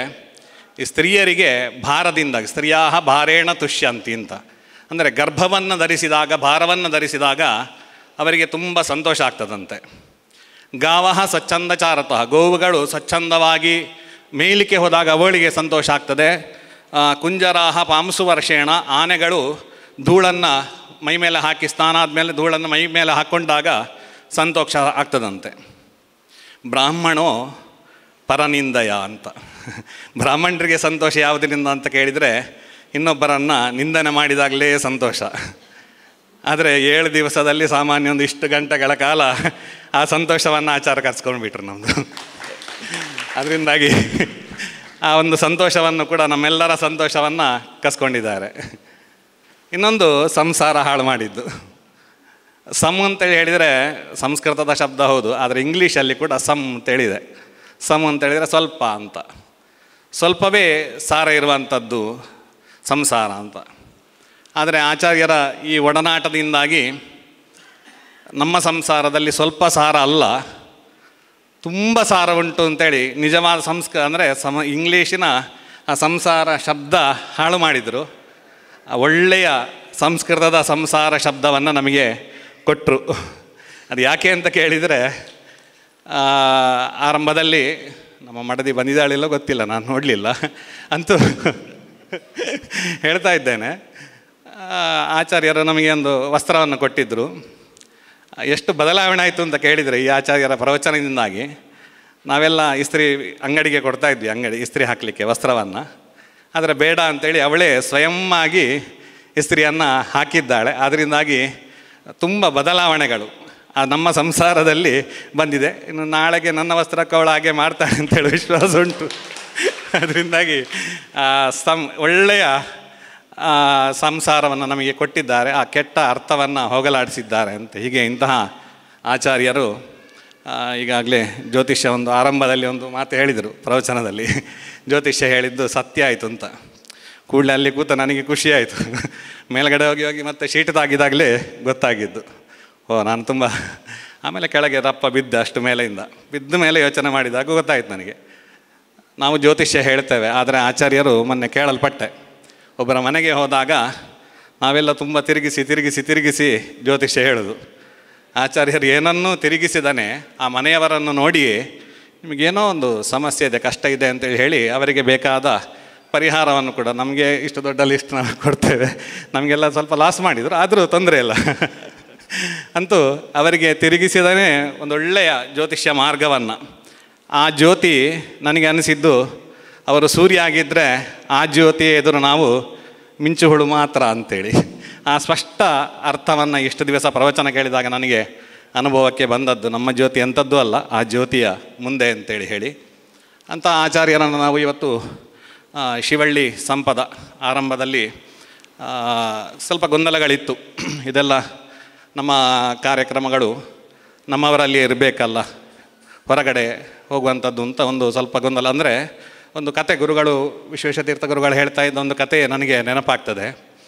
ಈ ಸ್ತ್ರೀಯರಿಗೆ ಭಾರದಿಂದ, ಸ್ತ್ರೀಯಾಹ ಭಾರೇಣ ತುಷ್ಯಂತಿ ಅಂತ, ಅಂದರೆ ಗರ್ಭವನ್ನು ಧರಿಸಿದಾಗ, ಭಾರವನ್ನು ಧರಿಸಿದಾಗ ಅವರಿಗೆ ತುಂಬ ಸಂತೋಷ ಆಗ್ತದಂತೆ. ಗಾವಹ ಸ್ವಚ್ಛಂದ ಚಾರತಃ, ಗೋವುಗಳು ಸ್ವಚ್ಛಂದವಾಗಿ ಮೇಲಿಕ್ಕೆ ಹೋದಾಗ ಅವಳಿಗೆ ಸಂತೋಷ ಆಗ್ತದೆ. ಕುಂಜರಾಹ ಪಾಂಸು ವರ್ಷೇಣ, ಆನೆಗಳು ಧೂಳನ್ನು ಮೈ ಮೇಲೆ ಹಾಕಿ, ಸ್ನಾನ ಆದಮೇಲೆ ಧೂಳನ್ನು ಮೈ ಮೇಲೆ ಹಾಕ್ಕೊಂಡಾಗ ಸಂತೋಷ ಆಗ್ತದಂತೆ. ಬ್ರಾಹ್ಮಣೋ ಪರನಿಂದಯ ಅಂತ, ಬ್ರಾಹ್ಮಣರಿಗೆ ಸಂತೋಷ ಯಾವುದರಿಂದ ಅಂತ ಕೇಳಿದರೆ, ಇನ್ನೊಬ್ಬರನ್ನು ನಿಂದನೆ ಮಾಡಿದಾಗಲೇ ಸಂತೋಷ. ಆದರೆ 7 ದಿವಸದಲ್ಲಿ ಸಾಮಾನ್ಯ ಒಂದು ಇಷ್ಟು ಗಂಟೆಗಳ ಕಾಲ ಆ ಸಂತೋಷವನ್ನು ಆಚಾರ ಕರ್ಸ್ಕೊಂಡ್ಬಿಟ್ರು ನಮ್ಮದು. ಅದರಿಂದಾಗಿ ಆ ಒಂದು ಸಂತೋಷವನ್ನು ಕೂಡ, ನಮ್ಮೆಲ್ಲರ ಸಂತೋಷವನ್ನು ಕಸ್ಕೊಂಡಿದ್ದಾರೆ. ಇನ್ನೊಂದು, ಸಂಸಾರ ಹಾಳು ಮಾಡಿದ್ದು. ಸಮ್ ಅಂತೇಳಿ ಹೇಳಿದರೆ ಸಂಸ್ಕೃತದ ಶಬ್ದ ಹೌದು, ಆದರೆ ಇಂಗ್ಲೀಷಲ್ಲಿ ಕೂಡ ಸಮ್ ಅಂತೇಳಿದೆ. ಸಮ್ ಅಂತೇಳಿದರೆ ಸ್ವಲ್ಪ ಅಂತ, ಸ್ವಲ್ಪವೇ ಸಾರ ಇರುವಂಥದ್ದು ಸಂಸಾರ ಅಂತ. ಆದರೆ ಆಚಾರ್ಯರ ಈ ಒಡನಾಟದಿಂದಾಗಿ ನಮ್ಮ ಸಂಸಾರದಲ್ಲಿ ಸ್ವಲ್ಪ ಸಾರ ಅಲ್ಲ, ತುಂಬ ಸಾರ ಉಂಟು ಅಂತೇಳಿ ನಿಜವಾದ ಅಂದರೆ ಇಂಗ್ಲೀಷಿನ ಆ ಸಂಸಾರ ಶಬ್ದ ಹಾಳು ಮಾಡಿದರು. ಒಳ್ಳೆಯ ಸಂಸ್ಕೃತದ ಸಂಸಾರ ಶಬ್ದವನ್ನು ನಮಗೆ ಕೊಟ್ಟರು. ಅದು ಯಾಕೆ ಅಂತ ಕೇಳಿದರೆ, ಆರಂಭದಲ್ಲಿ ನಮ್ಮ ಮಡದಿ ಬಂದಿದ್ದಾಳಿಲ್ಲೋ ಗೊತ್ತಿಲ್ಲ, ನಾನು ನೋಡಲಿಲ್ಲ, ಅಂತೂ ಹೇಳ್ತಾ ಇದ್ದೇನೆ. ಆಚಾರ್ಯರು ನಮಗೆ ಒಂದು ವಸ್ತ್ರವನ್ನು ಕೊಟ್ಟಿದ್ದರು. ಎಷ್ಟು ಬದಲಾವಣೆ ಆಯಿತು ಅಂತ ಕೇಳಿದರೆ, ಈ ಆಚಾರ್ಯರ ಪ್ರವಚನದಿಂದಾಗಿ ನಾವೆಲ್ಲ ಇಸ್ತ್ರಿ ಅಂಗಡಿಗೆ ಕೊಡ್ತಾಯಿದ್ವಿ, ಇಸ್ತ್ರಿ ಹಾಕಲಿಕ್ಕೆ ವಸ್ತ್ರವನ್ನು. ಆದರೆ ಬೇಡ ಅಂಥೇಳಿ ಅವಳೇ ಸ್ವಯಂ ಆಗಿ ಇಸ್ತ್ರಿಯನ್ನು ಹಾಕಿದ್ದಾಳೆ. ಅದರಿಂದಾಗಿ ತುಂಬ ಬದಲಾವಣೆಗಳು ನಮ್ಮ ಸಂಸಾರದಲ್ಲಿ ಬಂದಿದೆ. ಇನ್ನು ನಾಳೆಗೆ ನನ್ನ ವಸ್ತ್ರಕ್ಕೆ ಅವಳು ಹಾಗೆ ಮಾಡ್ತಾಳೆ ಅಂತೇಳಿ ವಿಶ್ವಾಸ ಉಂಟು. ಅದರಿಂದಾಗಿ ಒಳ್ಳೆಯ ಸಂಸಾರವನ್ನು ನಮಗೆ ಕೊಟ್ಟಿದ್ದಾರೆ, ಆ ಕೆಟ್ಟ ಅರ್ಥವನ್ನು ಹೋಗಲಾಡಿಸಿದ್ದಾರೆ ಅಂತ. ಹೀಗೆ ಇಂತಹ ಆಚಾರ್ಯರು ಈಗಾಗಲೇ ಜ್ಯೋತಿಷ್ಯ ಒಂದು ಆರಂಭದಲ್ಲಿ ಒಂದು ಮಾತು ಹೇಳಿದರು ಪ್ರವಚನದಲ್ಲಿ. ಜ್ಯೋತಿಷ್ಯ ಹೇಳಿದ್ದು ಸತ್ಯ ಆಯಿತು ಅಂತ. ಕೂಡಲೇ ಅಲ್ಲಿ ಕೂತ ನನಗೆ ಖುಷಿಯಾಯಿತು. ಮೇಲ್ಗಡೆ ಹೋಗಿ ಮತ್ತೆ ಶೀಟ್ ತಾಗಿದಾಗಲೇ ಗೊತ್ತಾಗಿದ್ದು, ನಾನು ತುಂಬ. ಆಮೇಲೆ ಕೆಳಗೆ ರಪ್ಪ ಬಿದ್ದೆ, ಅಷ್ಟು ಮೇಲೆಯಿಂದ ಬಿದ್ದ ಮೇಲೆ ಯೋಚನೆ ಮಾಡಿದಾಗ ಗೊತ್ತಾಯಿತು ನನಗೆ. ನಾವು ಜ್ಯೋತಿಷ್ಯ ಹೇಳ್ತೇವೆ, ಆದರೆ ಆಚಾರ್ಯರು ಮೊನ್ನೆ ಕೇಳಲ್ಪಟ್ಟೆ, ಒಬ್ಬರ ಮನೆಗೆ ಹೋದಾಗ ನಾವೆಲ್ಲ ತುಂಬ ತಿರುಗಿಸಿ ಜ್ಯೋತಿಷ್ಯ ಹೇಳೋದು. ಆಚಾರ್ಯರು ಏನನ್ನೂ ತಿರುಗಿಸಿದಾನೆ, ಆ ಮನೆಯವರನ್ನು ನೋಡಿ ನಿಮಗೇನೋ ಒಂದು ಸಮಸ್ಯೆ ಇದೆ, ಕಷ್ಟ ಇದೆ ಅಂತೇಳಿ ಹೇಳಿ ಅವರಿಗೆ ಬೇಕಾದ ಪರಿಹಾರವನ್ನು ಕೂಡ, ನಮಗೆ ಇಷ್ಟು ದೊಡ್ಡ ಲಿಸ್ಟ್ ನಾವು ಕೊಡ್ತೇವೆ, ನಮಗೆಲ್ಲ ಸ್ವಲ್ಪ ಲಾಸ್ ಮಾಡಿದರು, ಆದರೂ ತೊಂದರೆ ಇಲ್ಲ. ಅಂತೂ ಅವರಿಗೆ ತಿರುಗಿಸಿದಾನೆ ಒಂದೊಳ್ಳೆಯ ಜ್ಯೋತಿಷ್ಯ ಮಾರ್ಗವನ್ನು. ಆ ಜ್ಯೋತಿ ನನಗೆ ಅನಿಸಿದ್ದು, ಅವರು ಸೂರ್ಯ ಆಗಿದ್ದರೆ ಆ ಜ್ಯೋತಿ ಎದುರು ನಾವು ಮಿಂಚು ಹುಳು ಮಾತ್ರ ಅಂಥೇಳಿ. ಆ ಸ್ಪಷ್ಟ ಅರ್ಥವನ್ನು ಇಷ್ಟು ದಿವಸ ಪ್ರವಚನ ಕೇಳಿದಾಗ ನನಗೆ ಅನುಭವಕ್ಕೆ ಬಂದದ್ದು. ನಮ್ಮ ಜ್ಯೋತಿ ಅಂಥದ್ದು ಅಲ್ಲ, ಆ ಜ್ಯೋತಿಯ ಮುಂದೆ ಅಂತೇಳಿ ಹೇಳಿ. ಅಂಥ ಆಚಾರ್ಯರನ್ನು ನಾವು ಇವತ್ತು ಶಿವಳ್ಳಿ ಸಂಪದ ಆರಂಭದಲ್ಲಿ ಸ್ವಲ್ಪ ಗೊಂದಲಗಳಿತ್ತು. ಇದೆಲ್ಲ ನಮ್ಮ ಕಾರ್ಯಕ್ರಮಗಳು ನಮ್ಮವರಲ್ಲಿ ಇರಬೇಕಲ್ಲ, ಹೊರಗಡೆ ಹೋಗುವಂಥದ್ದು ಅಂತ ಒಂದು ಸ್ವಲ್ಪ ಗೊಂದಲ. ಅಂದರೆ ಒಂದು ಕತೆ, ಗುರುಗಳು ವಿಶ್ವೇಶತೀರ್ಥ ಗುರುಗಳು ಹೇಳ್ತಾ ಇದ್ದ ಒಂದು ಕತೆ ನನಗೆ ನೆನಪಾಗ್ತದೆ.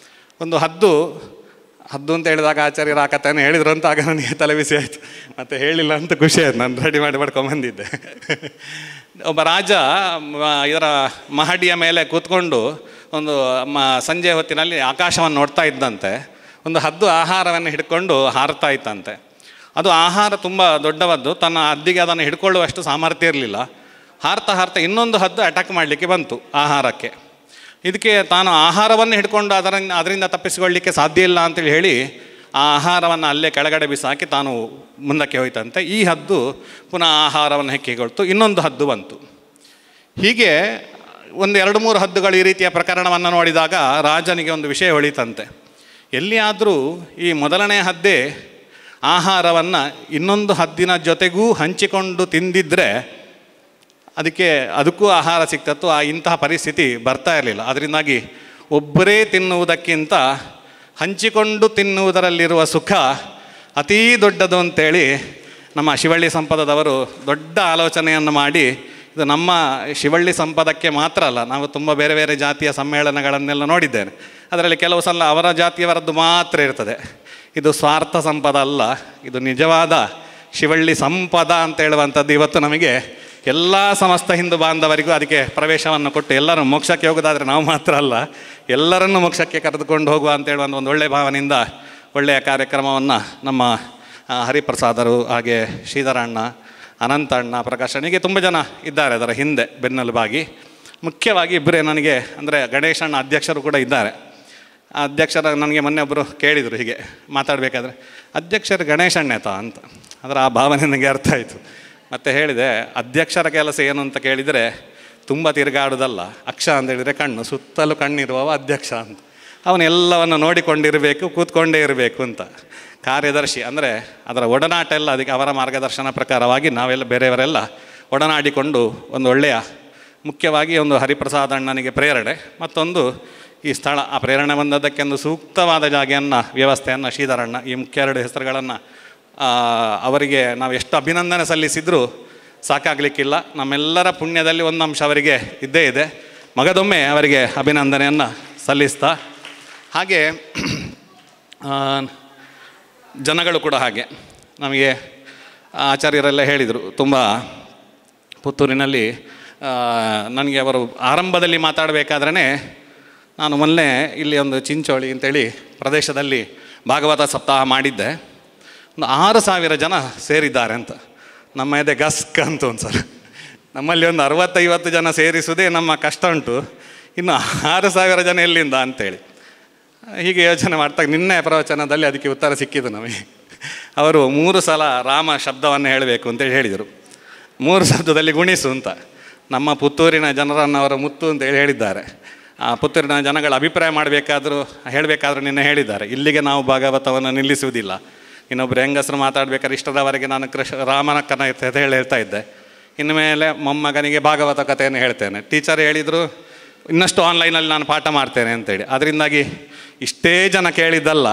ಒಂದು ಹದ್ದು ಅಂತ ಹೇಳಿದಾಗ ಆಚಾರ್ಯರು ಆ ಕಥೆಯನ್ನು ಹೇಳಿದ್ರು ಅಂತ ಆಗ ನನಗೆ ತಲೆಬಿಸಿ ಆಯಿತು. ಮತ್ತು ಹೇಳಿಲ್ಲ ಅಂತ ಖುಷಿ ಆಯಿತು, ನಾನು ರೆಡಿ ಮಾಡ್ಕೊಂಬಂದಿದ್ದೆ. ಒಬ್ಬ ರಾಜ ಇದರ ಮಹಡಿಯ ಮೇಲೆ ಕೂತ್ಕೊಂಡು ಒಂದು ಸಂಜೆ ಹೊತ್ತಿನಲ್ಲಿ ಆಕಾಶವನ್ನು ನೋಡ್ತಾ ಇದ್ದಂತೆ. ಒಂದು ಹದ್ದು ಆಹಾರವನ್ನು ಹಿಡ್ಕೊಂಡು ಹಾರ್ತಾ ಇತ್ತಂತೆ. ಅದು ಆಹಾರ ತುಂಬ ದೊಡ್ಡವದ್ದು, ತನ್ನ ಹದ್ದಿಗೆ ಅದನ್ನು ಹಿಡ್ಕೊಳ್ಳುವಷ್ಟು ಸಾಮರ್ಥ್ಯ ಇರಲಿಲ್ಲ. ಹಾರ್ತಾ ಹಾರ್ತಾ ಇನ್ನೊಂದು ಹದ್ದು ಅಟ್ಯಾಕ್ ಮಾಡಲಿಕ್ಕೆ ಬಂತು ಆಹಾರಕ್ಕೆ. ಇದಕ್ಕೆ ತಾನು ಆಹಾರವನ್ನು ಹಿಡ್ಕೊಂಡು ಅದರಿಂದ ತಪ್ಪಿಸಿಕೊಳ್ಳಲಿಕ್ಕೆ ಸಾಧ್ಯ ಇಲ್ಲ ಅಂತೇಳಿ ಹೇಳಿ ಆ ಆಹಾರವನ್ನು ಅಲ್ಲೇ ಕೆಳಗಡೆ ಬಿಸಾಕಿ ತಾನು ಮುಂದಕ್ಕೆ ಹೋಯ್ತಂತೆ. ಈ ಹದ್ದು ಪುನಃ ಆಹಾರವನ್ನು ಹೆಕ್ಕಿಕೊಳ್ತು, ಇನ್ನೊಂದು ಹದ್ದು ಬಂತು. ಹೀಗೆ ಒಂದು 2-3 ಹದ್ದುಗಳು ಈ ರೀತಿಯ ಪ್ರಕರಣವನ್ನು ನೋಡಿದಾಗ ರಾಜನಿಗೆ ಒಂದು ವಿಷಯ ಹೊಳಿತಂತೆ. ಎಲ್ಲಿಯಾದರೂ ಈ ಮೊದಲನೇ ಹದ್ದೇ ಆಹಾರವನ್ನು ಇನ್ನೊಂದು ಹದ್ದಿನ ಜೊತೆಗೂ ಹಂಚಿಕೊಂಡು ತಿಂದಿದ್ದರೆ ಅದಕ್ಕೂ ಆಹಾರ ಸಿಕ್ತತ್ತು. ಇಂತಹ ಪರಿಸ್ಥಿತಿ ಬರ್ತಾ ಇರಲಿಲ್ಲ. ಅದರಿಂದಾಗಿ ಒಬ್ಬರೇ ತಿನ್ನುವುದಕ್ಕಿಂತ ಹಂಚಿಕೊಂಡು ತಿನ್ನುವುದರಲ್ಲಿರುವ ಸುಖ ಅತೀ ದೊಡ್ಡದು ಅಂತೇಳಿ ನಮ್ಮ ಶಿವಳ್ಳಿ ಸಂಪದದವರು ದೊಡ್ಡ ಆಲೋಚನೆಯನ್ನು ಮಾಡಿ, ಇದು ನಮ್ಮ ಶಿವಳ್ಳಿ ಸಂಪದಕ್ಕೆ ಮಾತ್ರ ಅಲ್ಲ, ನಾವು ತುಂಬ ಬೇರೆ ಬೇರೆ ಜಾತಿಯ ಸಮ್ಮೇಳನಗಳನ್ನೆಲ್ಲ ನೋಡಿದ್ದೇನೆ. ಅದರಲ್ಲಿ ಕೆಲವು ಸಲ ಅವರ ಜಾತಿಯವರದ್ದು ಮಾತ್ರ ಇರ್ತದೆ. ಇದು ಸ್ವಾರ್ಥ ಸಂಪದ ಅಲ್ಲ, ಇದು ನಿಜವಾದ ಶಿವಳ್ಳಿ ಸಂಪದ ಅಂತ ಹೇಳುವಂಥದ್ದು ಇವತ್ತು ನಮಗೆ ಎಲ್ಲ ಸಮಸ್ತ ಹಿಂದೂ ಬಾಂಧವರಿಗೂ ಅದಕ್ಕೆ ಪ್ರವೇಶವನ್ನು ಕೊಟ್ಟು ಎಲ್ಲರೂ ಮೋಕ್ಷಕ್ಕೆ ಹೋಗೋದಾದರೆ ನಾವು ಮಾತ್ರ ಅಲ್ಲ, ಎಲ್ಲರನ್ನೂ ಮೋಕ್ಷಕ್ಕೆ ಕರೆದುಕೊಂಡು ಹೋಗುವ ಅಂತ ಹೇಳುವ ಒಂದು ಒಳ್ಳೆಯ ಭಾವನೆಯಿಂದ ಒಳ್ಳೆಯ ಕಾರ್ಯಕ್ರಮವನ್ನು ನಮ್ಮ ಹರಿಪ್ರಸಾದರು, ಹಾಗೆ ಶ್ರೀಧರಣ್ಣ, ಅನಂತಣ್ಣ, ಪ್ರಕಾಶನಿಗೆ ತುಂಬ ಜನ ಇದ್ದಾರೆ ಅದರ ಹಿಂದೆ ಬೆನ್ನೆಲುಬಾಗಿ. ಮುಖ್ಯವಾಗಿ ಇಬ್ಬರೇ ನನಗೆ, ಅಂದರೆ ಗಣೇಶಣ್ಣ ಅಧ್ಯಕ್ಷರು ಕೂಡ ಇದ್ದಾರೆ. ಆ ಅಧ್ಯಕ್ಷರ ನನಗೆ ಮೊನ್ನೆ ಒಬ್ಬರು ಕೇಳಿದರು ಹೀಗೆ ಮಾತಾಡಬೇಕಾದ್ರೆ, ಅಧ್ಯಕ್ಷರು ಗಣೇಶಣ್ಣೇತ ಅಂತ. ಅದರ ಆ ಭಾವನೆ ನನಗೆ ಅರ್ಥ ಆಯಿತು. ಮತ್ತು ಹೇಳಿದೆ, ಅಧ್ಯಕ್ಷರ ಕೆಲಸ ಏನು ಅಂತ ಕೇಳಿದರೆ ತುಂಬ ತಿರುಗಾಡೋದಲ್ಲ, ಅಕ್ಷ ಅಂತ ಹೇಳಿದರೆ ಕಣ್ಣು, ಸುತ್ತಲೂ ಕಣ್ಣಿರುವವ ಅಧ್ಯಕ್ಷ ಅಂತ. ಅವನೆಲ್ಲವನ್ನು ನೋಡಿಕೊಂಡಿರಬೇಕು, ಕೂತ್ಕೊಂಡೇ ಇರಬೇಕು ಅಂತ. ಕಾರ್ಯದರ್ಶಿ ಅಂದರೆ ಅದರ ಒಡನಾಟ ಎಲ್ಲ ಅದಕ್ಕೆ ಅವರ ಮಾರ್ಗದರ್ಶನ ಪ್ರಕಾರವಾಗಿ ನಾವೆಲ್ಲ ಬೇರೆಯವರೆಲ್ಲ ಒಡನಾಡಿಕೊಂಡು ಒಂದು ಒಳ್ಳೆಯ, ಮುಖ್ಯವಾಗಿ ಒಂದು ಹರಿಪ್ರಸಾದ್ ಅಣ್ಣನಿಗೆ ಪ್ರೇರಣೆ, ಮತ್ತೊಂದು ಈ ಸ್ಥಳ, ಆ ಪ್ರೇರಣೆ ಬಂದದ್ದಕ್ಕೆ ಒಂದು ಸೂಕ್ತವಾದ ಜಾಗೆಯನ್ನು, ವ್ಯವಸ್ಥೆಯನ್ನು ಶ್ರೀಧರಣ್ಣ, ಈ ಮುಖ್ಯ 2 ಹೆಸರುಗಳನ್ನು ಅವರಿಗೆ ನಾವು ಎಷ್ಟು ಅಭಿನಂದನೆ ಸಲ್ಲಿಸಿದರೂ ಸಾಕಾಗಲಿಕ್ಕಿಲ್ಲ. ನಮ್ಮೆಲ್ಲರ ಪುಣ್ಯದಲ್ಲಿ ಒಂದು ಅಂಶ ಅವರಿಗೆ ಇದ್ದೇ ಇದೆ. ಮಗದೊಮ್ಮೆ ಅವರಿಗೆ ಅಭಿನಂದನೆಯನ್ನು ಸಲ್ಲಿಸ್ತಾ, ಹಾಗೆ ಜನಗಳು ಕೂಡ ಹಾಗೆ ನಮಗೆ ಆಚಾರ್ಯರೆಲ್ಲ ಹೇಳಿದರು. ತುಂಬ ಪುತ್ತೂರಿನಲ್ಲಿ ನನಗೆ ಅವರು ಆರಂಭದಲ್ಲಿ ಮಾತಾಡಬೇಕಾದ್ರೇ ನಾನು ಮೊನ್ನೆ ಇಲ್ಲಿ ಒಂದು ಚಿಂಚೋಳಿ ಅಂತೇಳಿ ಪ್ರದೇಶದಲ್ಲಿ ಭಾಗವತ ಸಪ್ತಾಹ ಮಾಡಿದ್ದೆ. ಒಂದು 6,000 ಜನ ಸೇರಿದ್ದಾರೆ ಅಂತ. ನಮ್ಮ ಎದೆ ಗಸ್ಕ್ ಅಂತ ಒಂದು ಸರ್, ನಮ್ಮಲ್ಲಿ ಒಂದು 60-50 ಜನ ಸೇರಿಸುವುದೇ ನಮ್ಮ ಕಷ್ಟ ಉಂಟು, ಇನ್ನು 6,000 ಜನ ಎಲ್ಲಿಂದ ಅಂತೇಳಿ ಹೀಗೆ ಯೋಚನೆ ಮಾಡ್ತಾ ನಿನ್ನೆ ಪ್ರವಚನದಲ್ಲಿ ಅದಕ್ಕೆ ಉತ್ತರ ಸಿಕ್ಕಿದ್ದು ನಮಗೆ. ಅವರು 3 ಸಲ ರಾಮ ಶಬ್ದವನ್ನು ಹೇಳಬೇಕು ಅಂತೇಳಿ ಹೇಳಿದರು. 3 ಶಬ್ದದಲ್ಲಿ ಗುಣಿಸು ಅಂತ. ನಮ್ಮ ಪುತ್ತೂರಿನ ಜನರನ್ನು ಅವರು ಮುತ್ತು ಅಂತೇಳಿ ಹೇಳಿದ್ದಾರೆ. ಆ ಪುತ್ತೂರಿನ ಜನಗಳ ಅಭಿಪ್ರಾಯ ಹೇಳಬೇಕಾದ್ರೂ ನಿನ್ನೆ ಹೇಳಿದ್ದಾರೆ, ಇಲ್ಲಿಗೆ ನಾವು ಭಾಗವತವನ್ನು ನಿಲ್ಲಿಸುವುದಿಲ್ಲ. ಇನ್ನೊಬ್ಬರು ಹೆಂಗಸರು ಮಾತಾಡಬೇಕಾದ್ರೆ ಇಷ್ಟದವರೆಗೆ ನಾನು ರಾಮನ ಕಥೆ ಹೇಳ್ತಾ ಇದ್ದೆ, ಇನ್ನು ಮೇಲೆ ಮೊಮ್ಮಗನಿಗೆ ಭಾಗವತ ಕಥೆಯನ್ನು ಹೇಳ್ತೇನೆ. ಟೀಚರ್ ಹೇಳಿದರು ಇನ್ನಷ್ಟು ಆನ್ಲೈನಲ್ಲಿ ನಾನು ಪಾಠ ಮಾಡ್ತೇನೆ ಅಂತೇಳಿ. ಅದರಿಂದಾಗಿ ಇಷ್ಟೇ ಜನ ಕೇಳಿದ್ದಲ್ಲ,